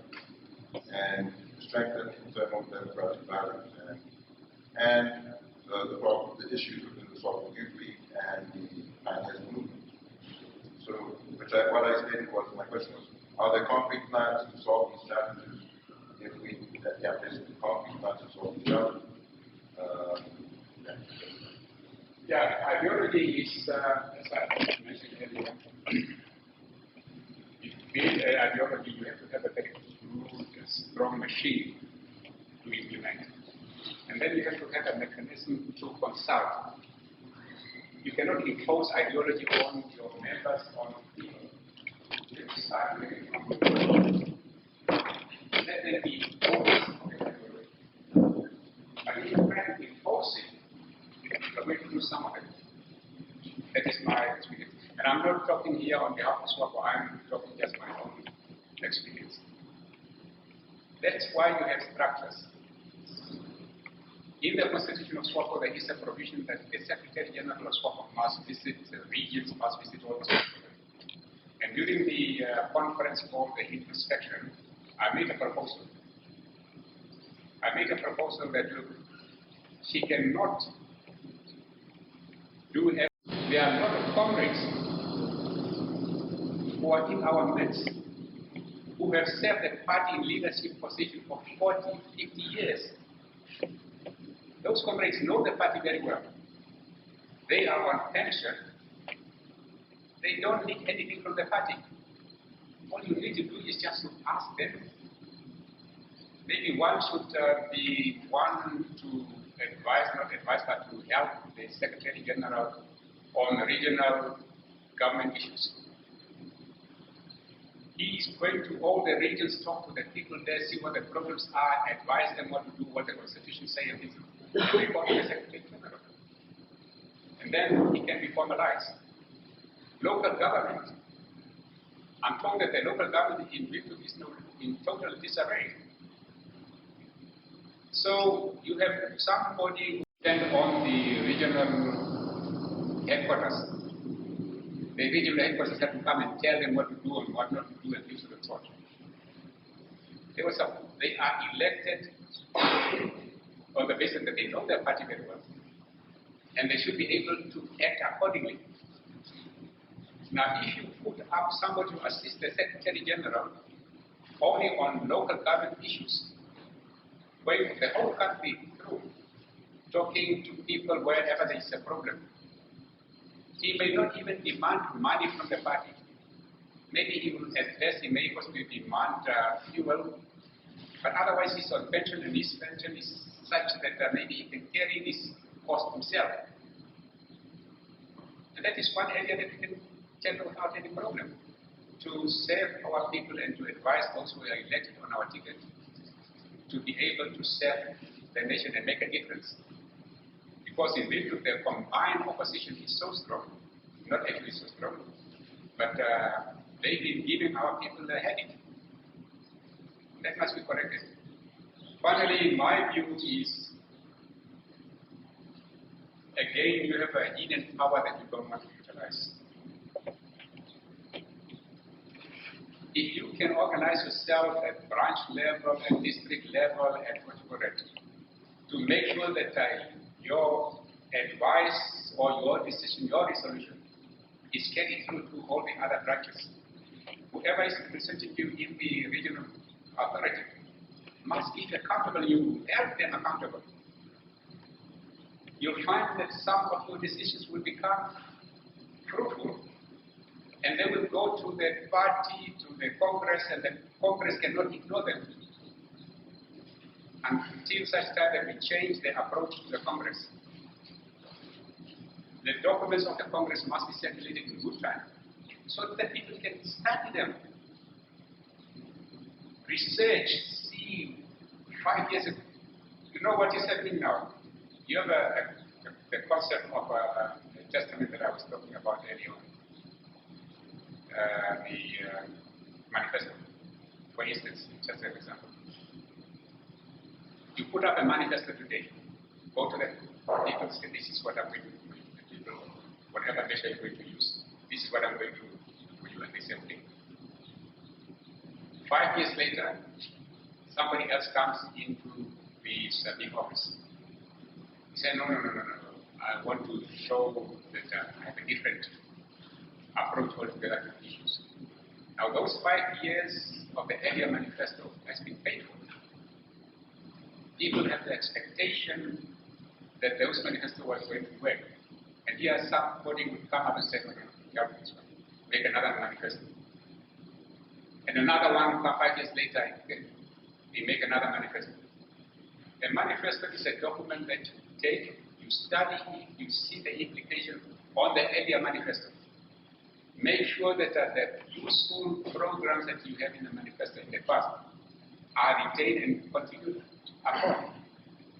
and strengthen internal democratic values and the issues within the SWAPO Youth League and the pioneers movement. So, what I stated was, my question was, are there concrete plans to solve these challenges? If we have basically concrete plans to solve these challenges. Yeah, ideology is, as I mentioned earlier, to build an ideology, you have to have a very strong machine to implement. And then you have to have a mechanism to consult. You cannot impose ideology on your members, on people. You have to start with it. Let them be imposed on the ideology. But if you try to impose it, you're going to do some of it. That is my experience. And I'm not talking here on behalf of SWAPO, I'm talking just my own experience. That's why you have structures. In the constitution of SWAPO, there is a provision that the Secretary General of SWAPO must visit the regions, must visit all the SWAPO. And during the conference called the introspection, I made a proposal. I made a proposal that, look, she cannot do everything. There are a lot of comrades who are in our midst who have served the party in leadership position for 40, 50 years. Those comrades know the party very well. They are on pension. They don't need anything from the party. All you need to do is just to ask them. Maybe one should be one to advise, not advise, but to help the Secretary General on regional government issues. He is going to all the regions, talk to the people there, see what the problems are, advise them what to do, what the Constitution says, and report to the Secretary General. And then it can be formalized. Local government. I'm told that the local government in Windhoek is in total disarray. So you have somebody who stand on the regional headquarters. The regional headquarters have to come and tell them what to do and what not to do and things of the sort. They are elected on the basis that they know their party very well. And they should be able to act accordingly. Now, if you put up somebody to assist the Secretary General only on local government issues, going the whole country through, talking to people wherever there is a problem, he may not even demand money from the party. Maybe he will, at best, he may possibly demand fuel, but otherwise he's on pension, and his pension is such that maybe he can carry this cost himself. And that is one area that we can tackle without any problem, to serve our people and to advise those who are elected on our ticket to be able to serve the nation and make a difference. Because in Windhoek, the combined opposition is so strong, not actually so strong, but they've been giving our people a headache. That must be corrected. Finally, my view is, again, you have a hidden power that you don't want to utilize. If you can organize yourself at branch level, at district level, at whatever, to make sure that your advice or your decision, your resolution is carried through to all the other branches. Whoever is representing you in the regional authority must be accountable. You help them accountable. You'll find that some of your decisions will become fruitful, and they will go to the party, to the Congress, and the Congress cannot ignore them until such time that we change the approach to the Congress. The documents of the Congress must be circulated in good time so that people can study them, research, see 5 years ago. You know what is happening now? You have the concept of a testament that I was talking about earlier on, the manifesto. For instance, just an example. You put up a manifesto today, go to the people, say, this is what I'm going to do for the people, whatever measure you're going to use, this is what I'm going to do for you, and the same thing. 5 years later, somebody else comes into the big office. He said, no, I want to show that I have a different approach altogether to issues. Now, those 5 years of the earlier manifesto has been paid for. People have the expectation that those manifestos were going to work. And here somebody would come up and say, no, this one. Make another manifesto. And another one, 5 years later, we make another manifesto. A manifesto is a document that you take, you study it, you see the implication on the earlier manifesto. Make sure that the useful programs that you have in the manifesto in the past are retained and continued upon.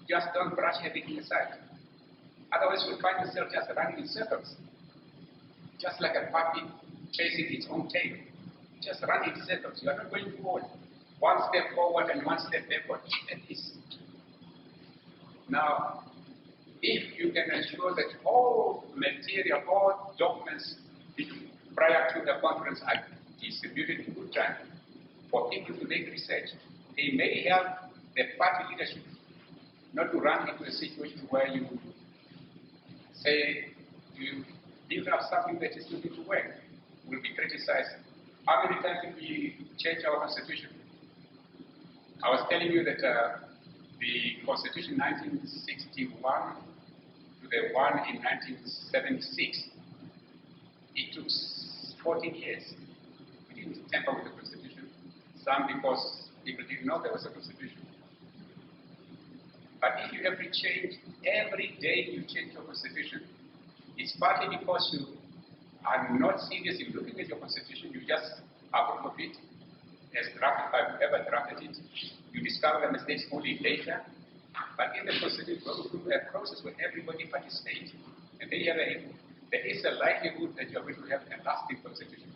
Just don't brush everything aside. Otherwise, you'll find yourself just running in circles. Just like a puppy chasing its own tail. Just running in circles. You are not going forward. One step forward and one step backward. That is. Now, if you can ensure that all material, all documents prior to the conference are distributed in good time for people to make research, they may help the party leadership not to run into a situation where you say you build up something that is looking to work, will be criticized. How many times did we change our constitution? I was telling you that the constitution 1961 to the one in 1976, it took 14 years. We didn't tamper with the constitution. Some because people didn't know there was a constitution. But if you have to change, every day you change your constitution, it's partly because you are not serious in looking at your constitution, you just approve of it, as drafted by whoever drafted it. You discover the mistakes only later. But in the constitution, go through a process where everybody participates. And then there is a likelihood that you are going to have a lasting constitution.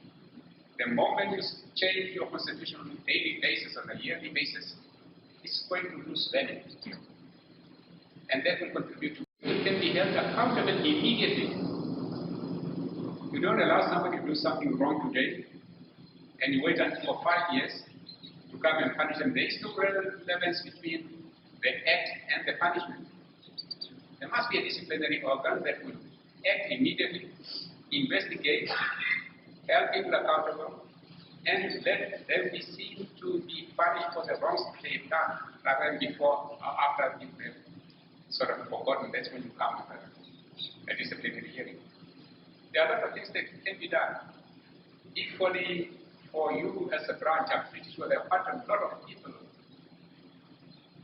The moment you change your constitution on a daily basis, on a yearly basis, it's going to lose value. And that will contribute to it can be held accountable immediately. You don't allow somebody to do something wrong today, and you wait until for 5 years to come and punish them. There is no relevance between the act and the punishment. There must be a disciplinary organ that will act immediately, investigate, hold people accountable, and let them be seen to be punished for the wrongs they've done, rather than before or after they've sort of forgotten. That's when you come with a disciplinary hearing. There are other things that can be done. Equally, for you as a branch, I'm pretty sure there are quite a lot of people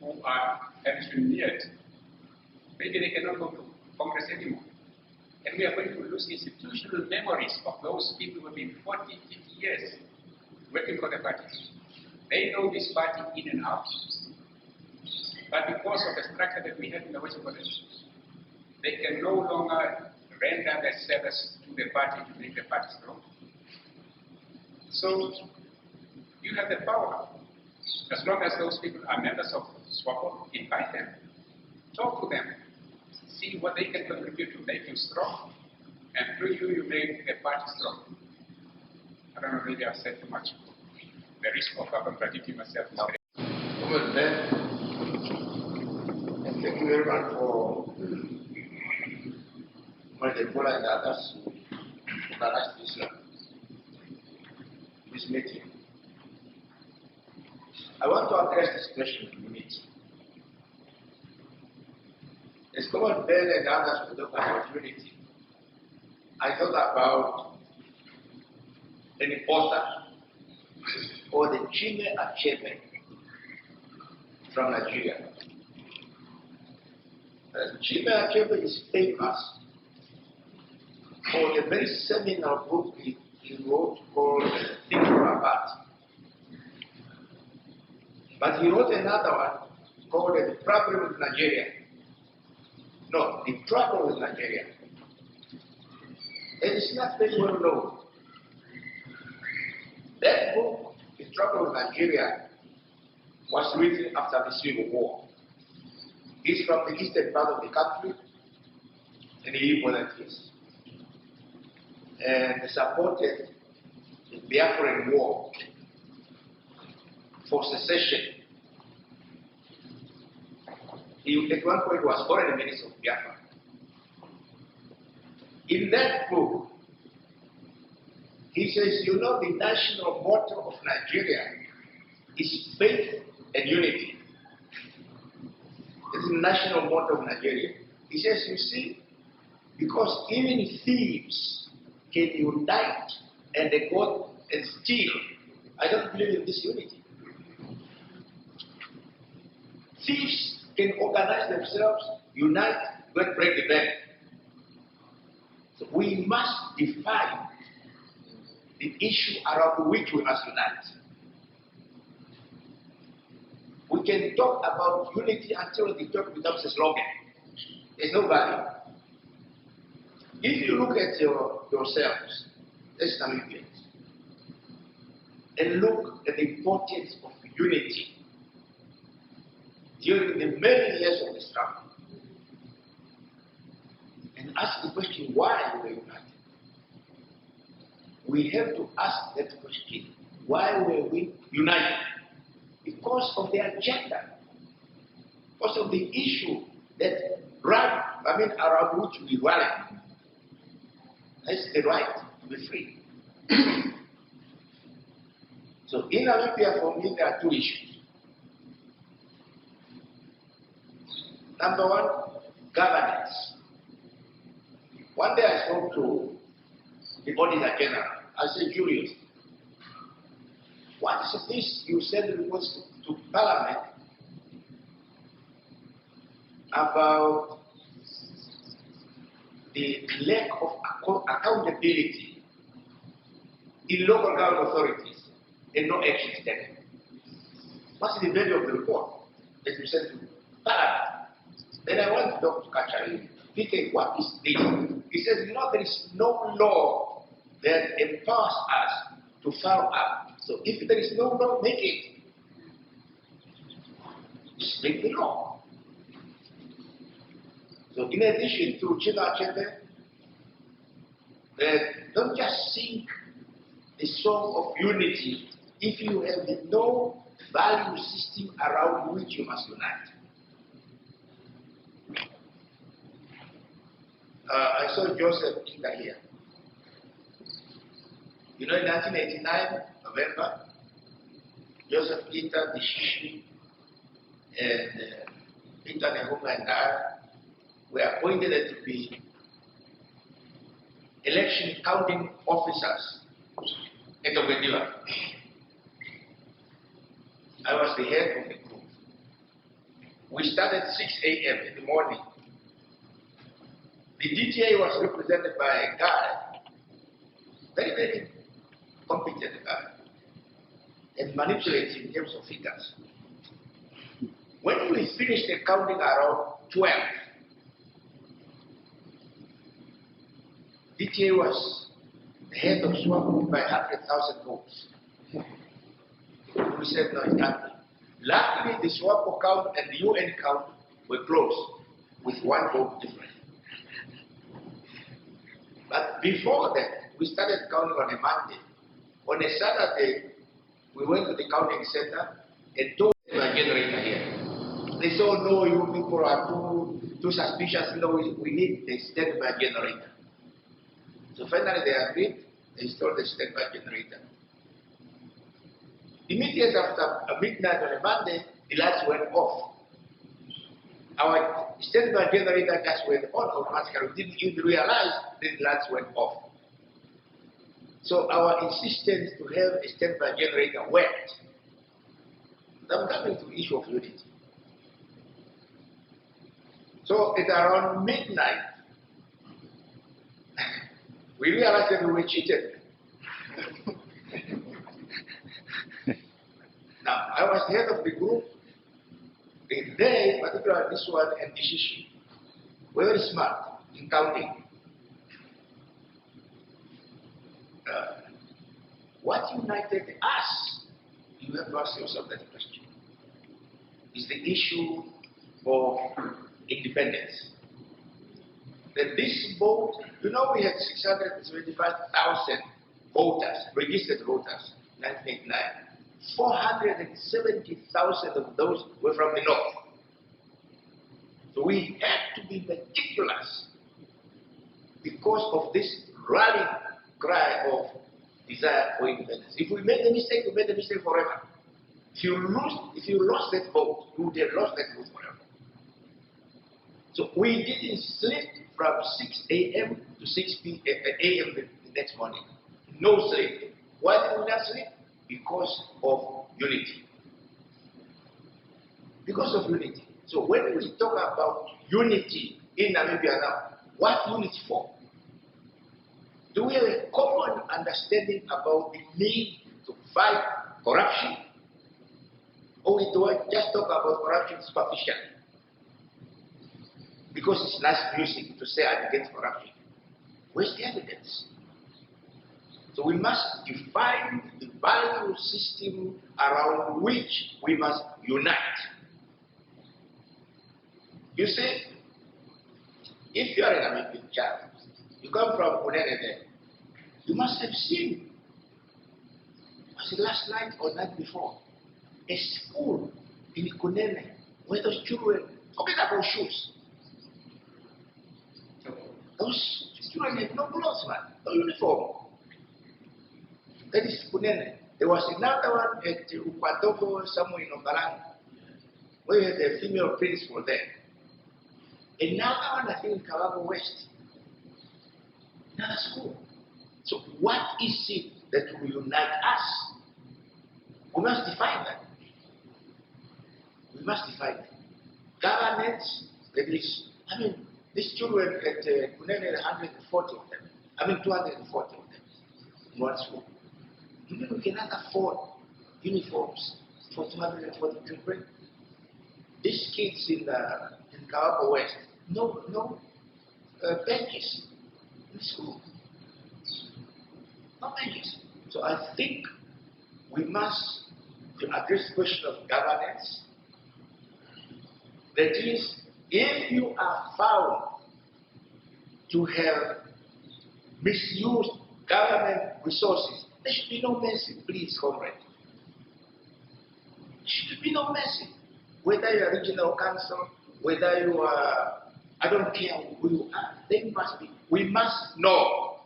who are pensioneered. Maybe they cannot go to Congress anymore. And we are going to lose institutional memories of those people who have been 40, 50 years working for the party. They know this party in and out. But because of the structure that we have in the Western College, they can no longer render their service to the party to make the party strong. So, you have the power. As long as those people are members of SWAPO, invite them, talk to them, see what they can contribute to make you strong, and through you, you make the party strong. I don't know, maybe I've said too much. The risk of contradicting myself is great. Over there, and thank you very much for Ebola and others who organized this meeting. I want to address this question in unity. As Comrade Ben and others were talking about unity, I thought about an author called the Chime Achebe from Nigeria. Chime Achebe is famous for a very seminal book he wrote called Thinking Apart. But he wrote another one called The Problem with Nigeria. No, The Trouble with Nigeria. And it's not very well known. That book, The Trouble with Nigeria, was written after the Civil War. He's from the eastern part of the country, and he volunteers. And supported the Biafran War for secession. He at one point was foreign minister of Biafra. In that book, he says, you know, the national motto of Nigeria is faith and unity. It's the national motto of Nigeria. He says, you see, because even thieves can unite and they go and steal. I don't believe in this unity. Thieves can organize themselves, unite, go and break the bank. So we must define the issue around which we must unite. We can talk about unity until the talk becomes a slogan. There's no value. If you look at yourselves as Namibians and look at the importance of unity during the many years of the struggle, and ask the question, why we were united? We have to ask that question, why were we united? Because of the agenda, because of the issue that around which we rally. That's the right to be free. So in Namibia, for me, there are two issues. Number one, governance. One day I spoke to the Auditor General. I said, Julius, what is this you send reports to Parliament about the lack of accountability in local government authorities and no action taken? What's the value of the report that you sent to Parliament? Then I went to Dr. Kachari. He said, what is this? He says, you know, there is no law that empowers us to follow up. So if there is no law, make it. Just make the law. So in addition to Chima Achebe, don't just sing the song of unity if you have no value system around which you must unite. I saw Joseph Kinga here. You know, in 1989, November, Joseph Kinga, the Shishi, and Peter Nehunga and I were appointed to be election counting officers at Windhoek. I was the head of the group. We started at 6 a.m. in the morning. The DTA was represented by a guy, very, very competent guy, and manipulative in terms of figures. When we finished the counting around 12, DTA was the head of SWAPO by 100,000 votes. We said, no, it can't be. Luckily, the SWAPO count and the UN count were close, with one vote difference. But before that, we started counting on a Monday. On a Saturday, we went to the counting center and told my generator here. They said, oh, no, you people are too suspicious. No, we need a standby generator. So finally they agreed, they installed the standby generator. Immediately after midnight on a Monday, the lights went off. Our standby generator just went on automatically. We didn't even realize the lights went off. So our insistence to have a standby generator worked. I'm coming to the issue of unity. So at around midnight, we realized that we were cheated. Now, I was the head of the group. They, particularly this one and this issue, were very smart in counting. What united us, you have to ask yourself that question, is the issue of independence. That this vote, you know, we had 675,000 voters, registered voters, 1989. 470,000 of those were from the north. So we had to be meticulous because of this rallying cry of desire for independence. If we made a mistake, we made a mistake forever. If you lost that vote, you would have lost that vote forever. So we didn't sleep from 6 a.m. to 6 a.m. the next morning. No sleep. Why did we not sleep? Because of unity. Because of unity. So when we talk about unity in Namibia now, what unity for? Do we have a common understanding about the need to fight corruption? Or do I just talk about corruption superficially? Because it's nice music to say I'm against corruption. Where's the evidence? So we must define the value system around which we must unite. You see, if you are an American child, you come from Kunene, you must have seen, was it last night or night before, a school in Kunene where those children, forget about shoes. Those children had no clothes, man, no uniform. That is Kunene. There was another one at Upatogo, somewhere in Ombalang, where we had a female principal there. Another one, I think, in Kawago West. Another school. So what is it that will unite us? We must define that. We must define that. Governance, that is, I mean, these children at Kunene, 140 of them. I mean, 240 of them in one school. You know, we cannot afford uniforms for 240 children. These kids in Kawago West, no benches in school. No benches. So I think we must address the question of governance. That is, if you are found to have misused government resources, there should be no mercy, please, Comrade. There should be no mercy. Whether you are regional council, whether you are, I don't care who you are, there must be, we must know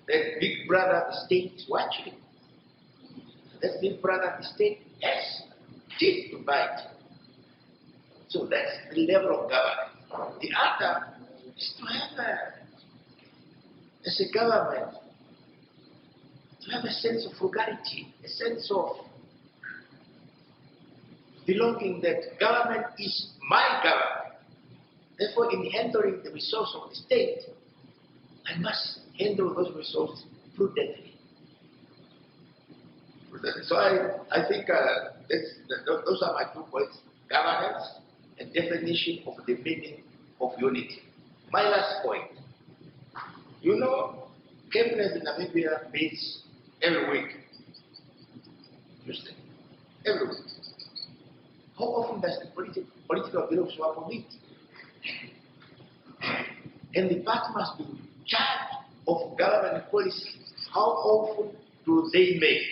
that Big Brother state is watching. That Big Brother state has teeth to bite. So that's the level of government. The other is to have as a government, to have a sense of frugality, a sense of belonging that government is my government. Therefore, in handling the resource of the state, I must handle those resources prudently. So I think those are my 2 points: governance and definition of the meaning of unity. My last point. You know, cabinet in Namibia meets every week. Tuesday. Every week. How often does the political bureau of SWAPO meet? And the party must be charged of government policy. How often do they meet?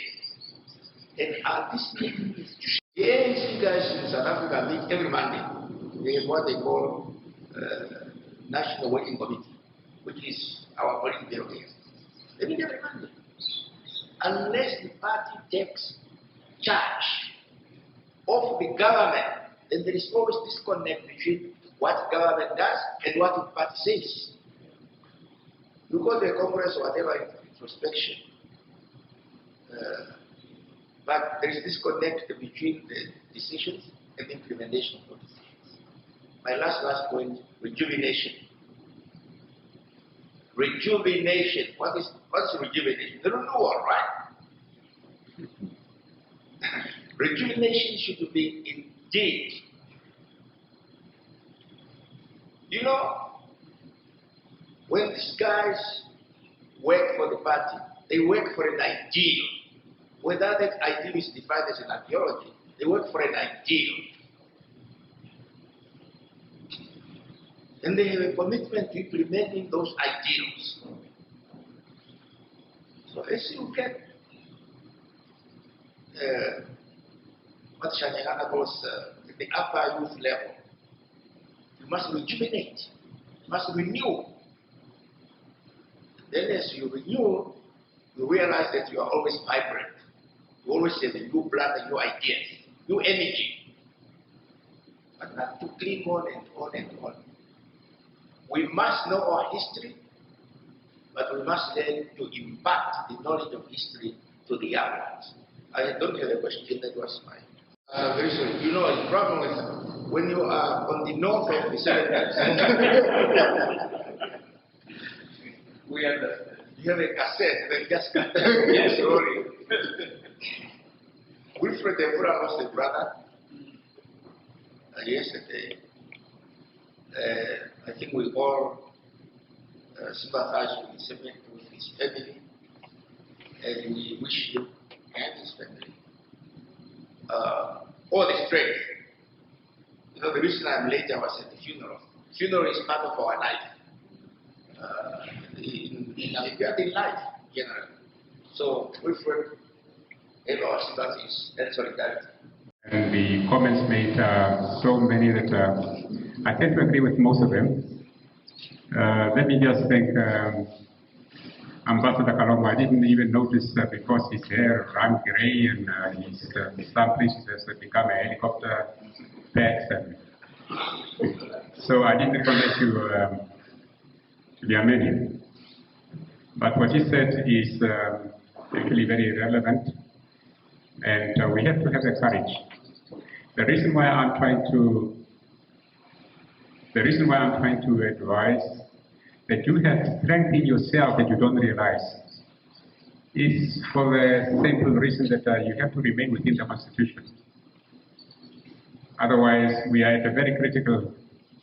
And are these meetings institutions? The ANC guys in South Africa meet every Monday. They have what they call National Working Committee, which is our political bureau here. They meet every Monday. unless the party takes charge of the government, then there is always disconnect between what government does and what the party says. You call the Congress or whatever introspection, but there is disconnect between the decisions and the implementation of decisions. My last point, rejuvenation. Rejuvenation. What is rejuvenation? The renewal, right? Rejuvenation should be indeed. You know, when these guys work for the party, they work for an ideal. Whether that ideal is defined as an ideology, they work for an ideal. And they have a commitment to implementing those ideals. So as you get what Shanyana calls the upper youth level, you must rejuvenate, you must renew. Then as you renew, you realize that you are always vibrant. You always have a new blood and new ideas, new energy. But not to cling on and on and on. We must know our history, but we must learn to impart the knowledge of history to the young ones. I don't have a question, that was mine. Very sorry. You know, the problem is when you are on the north of the Senegal, we understand. You have a cassette, they just cut the story. Wilfred Devura was a brother. Yesterday, I think we all sympathize with his family, and we wish him and his family all the strength. You know, the reason I'm late, I was at the funeral. Funeral is part of our life. In Namibia, in life, generally. So, Wilfred, and our sympathies and solidarity. And the comments made are so many that I tend to agree with most of them. Let me just thank Ambassador Kaloma. I didn't even notice because his hair ran gray and his some places has become a helicopter pet. So I didn't connect to the Armenian. But what he said is actually very relevant, and we have to have the courage. The reason why I'm trying to advise that you have strength in yourself that you don't realize is for the simple reason that you have to remain within the Constitution. Otherwise, we are at a very critical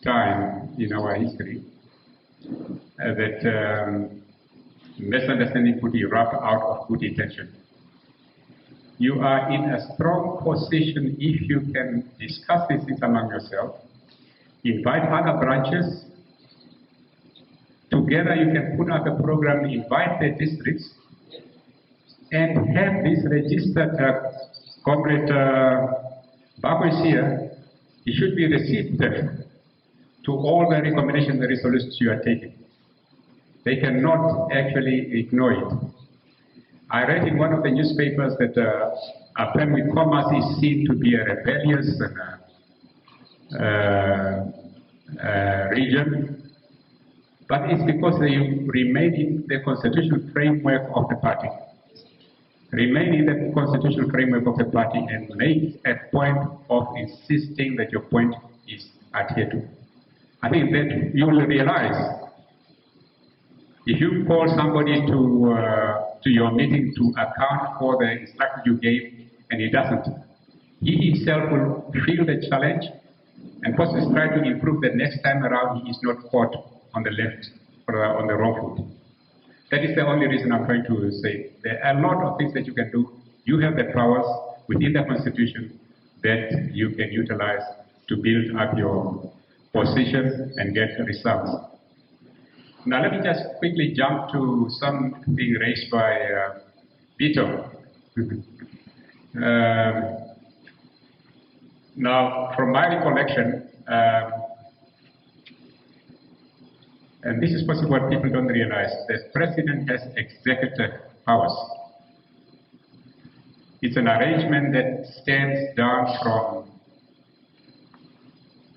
time in our history that misunderstanding could erupt out of good intention. You are in a strong position if you can discuss these things among yourself, invite other branches. Together you can put up a program, invite the districts, and have this registered. Comrade Bako is here. It should be received to all the recommendations and resolutions you are taking. They cannot actually ignore it. I read in one of the newspapers that a firm with commerce is seen to be a rebellious region, but it's because they remain in the constitutional framework of the party. Remain in the constitutional framework of the party and make a point of insisting that your point is adhered to. I think that you will realize if you call somebody to your meeting to account for the instruction you gave and he doesn't, he himself will feel the challenge and possibly try to improve the next time around he is not caught on the left or on the wrong foot. That is the only reason I'm trying to say. There are a lot of things that you can do. You have the powers within the Constitution that you can utilize to build up your position and get results. Now let me just quickly jump to something raised by Vito. Now, from my recollection, and this is possibly what people don't realize, the president has executive powers. It's an arrangement that stems down from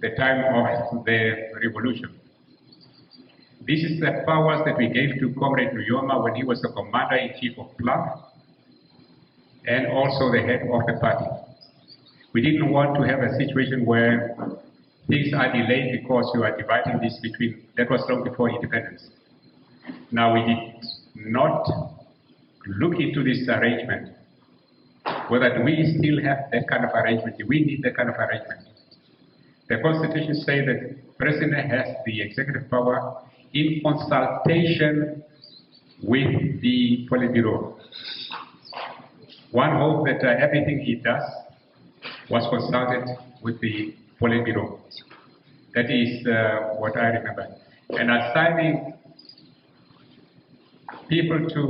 the time of the revolution. This is the powers that we gave to Comrade Nuyoma when he was the commander-in-chief of PLAC and also the head of the party. We didn't want to have a situation where things are delayed because you are dividing this between, that was long before independence. Now we did not look into this arrangement, whether we still have that kind of arrangement, we need that kind of arrangement. The Constitution says that the President has the executive power in consultation with the Politburo. One hope that everything he does was consulted with the Politburo. That is what I remember. And assigning people to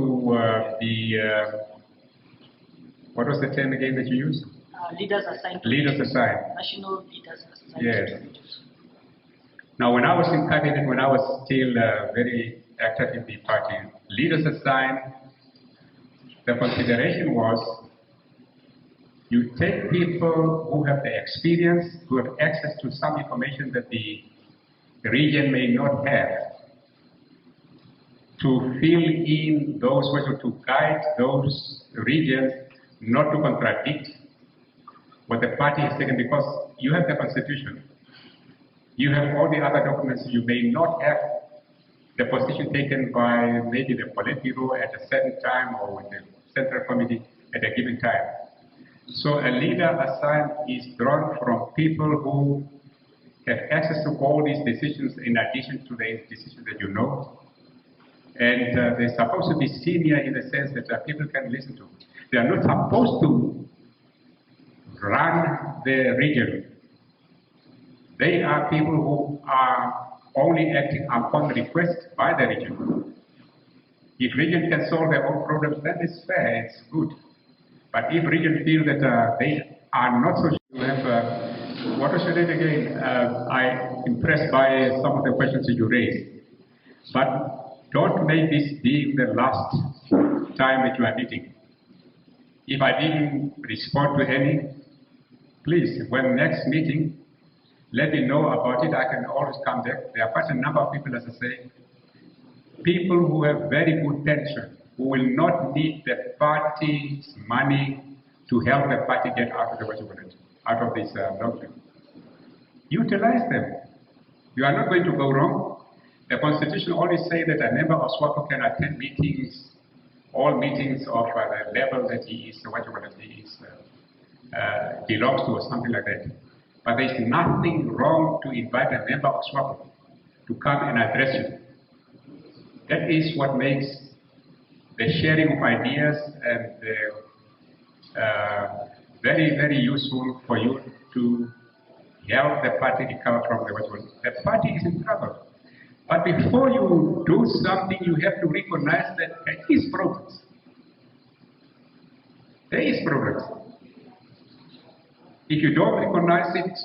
what was the term again that you used? Leaders assigned. Leaders assigned. National leaders assigned. Yes. Now, when I was in cabinet, when I was still very active in the party, leaders assigned, the consideration was you take people who have the experience, who have access to some information that the region may not have, to fill in those ways or to guide those regions not to contradict what the party has taken, because you have the Constitution, you have all the other documents, you may not have the position taken by maybe the Politburo at a certain time or with the Central Committee at a given time. So a leader assigned is drawn from people who have access to all these decisions in addition to the decisions that you know. And they're supposed to be senior in the sense that people can listen to. They are not supposed to run the region. They are people who are only acting upon request by the region. If region can solve their own problems, then it's fair, it's good. But if region feel that they are not so sure, what was your name again? I'm impressed by some of the questions that you raised. But don't make this be the last time that you are meeting. If I didn't respond to any, please, when next meeting, let me know about it. I can always come back. There are quite a number of people, as I say, people who have very good pension, who will not need the party's money to help the party get out of the out of this lockdown. Utilize them. You are not going to go wrong. The Constitution only says that a member of SWAPO can attend meetings, all meetings of the level that he is, belongs to, or something like that. But there is nothing wrong to invite a member of SWAPO to come and address you. That is what makes the sharing of ideas and very, very useful for you to help the party recover from the party is in trouble. But before you do something, you have to recognize that there is progress. There is progress. If you don't recognize it,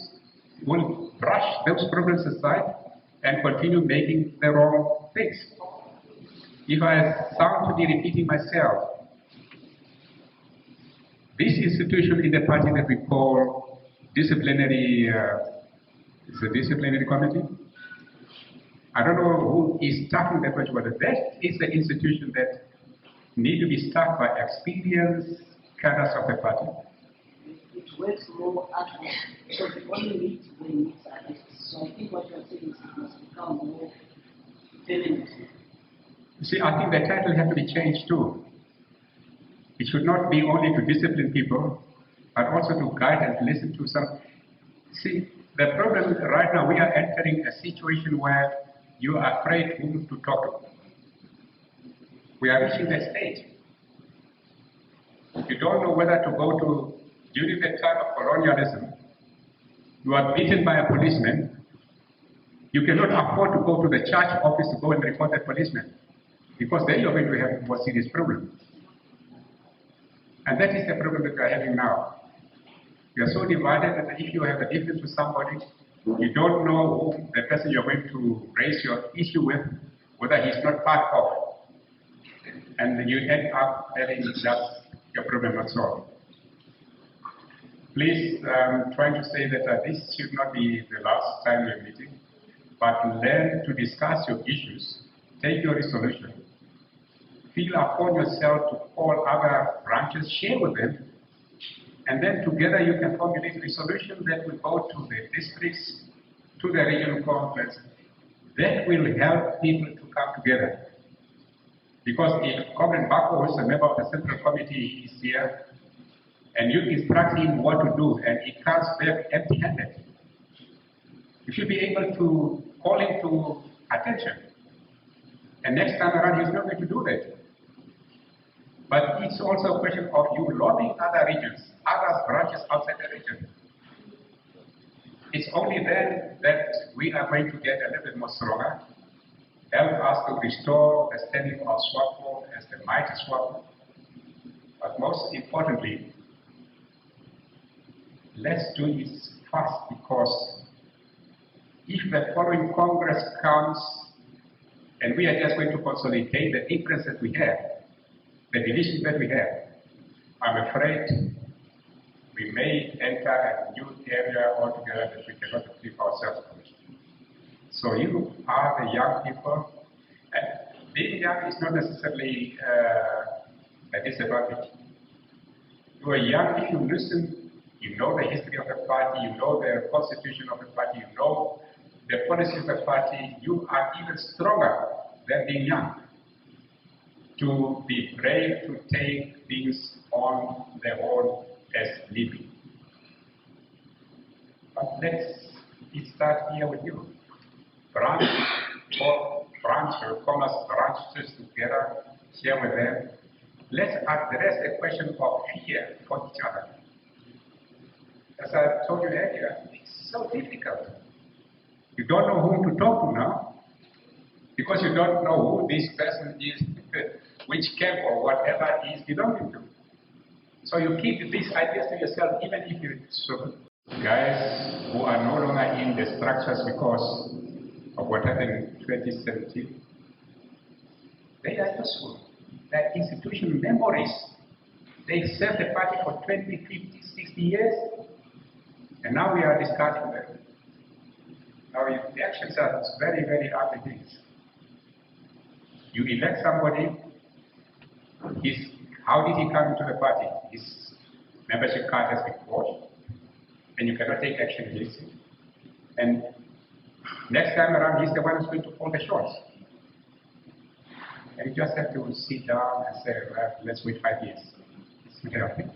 you will brush those problems aside and continue making the wrong things. If I sound to be repeating myself, this institution in the party that we call disciplinary, it's a disciplinary committee. I don't know who is starting that much, but that is the institution that need to be staffed by experienced cadres of the party. It works more at home. So the only meet when it meets at least. So I think what you are saying is it must become more permanent. See, I think the title has to be changed too. It should not be only to discipline people, but also to guide and listen to some. See, the problem right now, we are entering a situation where you are afraid whom to talk to. We are reaching that stage. You don't know whether to go to, during the time of colonialism, you are beaten by a policeman. You cannot afford to go to the church office to go and report that policeman, because then you're going to have a more serious problem. And that is the problem that we are having now. We are so divided that if you have a difference with somebody, you don't know who the person you're going to raise your issue with, whether he's not part of. And you end up having that your problem not solved. Please, trying to say that this should not be the last time you're meeting, but learn to discuss your issues, take your resolution, feel upon yourself to call other branches, share with them, and then together you can formulate a resolution that will go to the districts, to the regional conference. That will help people to come together. Because if Comrade Bako, who is a member of the Central Committee, is here, and you instruct him what to do, and he comes back empty-handed, you should be able to call him to attention. And next time around, he's not going to do that. But it's also a question of you lobbying other regions, other branches outside the region. It's only then that we are going to get a little bit more stronger, help us to restore the standing of SWAPO as the mighty SWAPO. But most importantly, let's do this fast, because if the following Congress comes and we are just going to consolidate the differences we have, the divisions that we have, I'm afraid we may enter a new area altogether that we cannot achieve ourselves from. So you are the young people, and being young is not necessarily a disadvantage. You are young if you listen, you know the history of the party, you know the constitution of the party, you know the policies of the party, you are even stronger than being young to be brave to take things on their own as living. But let's start here with you. Branch or branch or commerce branches together, share with them. Let's address the question of fear for each other. As I told you earlier, it's so difficult. You don't know whom to talk to now, because you don't know who this person is, which camp or whatever he is belonging to. So you keep these ideas to yourself, even if you so. Guys who are no longer in the structures because of what happened in 2017, they are useful. They're institutional memories. They served the party for 20, 50, 60 years, and now we are discarding them. Now the actions are very, very ugly things. You elect somebody, how did he come into the party? His membership card has been forged, and you cannot take action against him. And next time around, he's the one who's going to call the shots. And you just have to sit down and say, well, let's wait 5 years. It's not helping.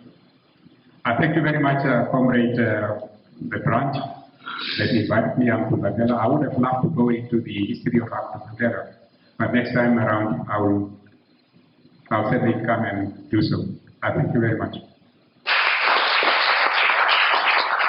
Thank you very much, Comrade Reverend, that invited me, Hamtumbangela. I would have loved to go into the history of Hamtumbangela, but next time around, I'll certainly come and do so. Thank you very much.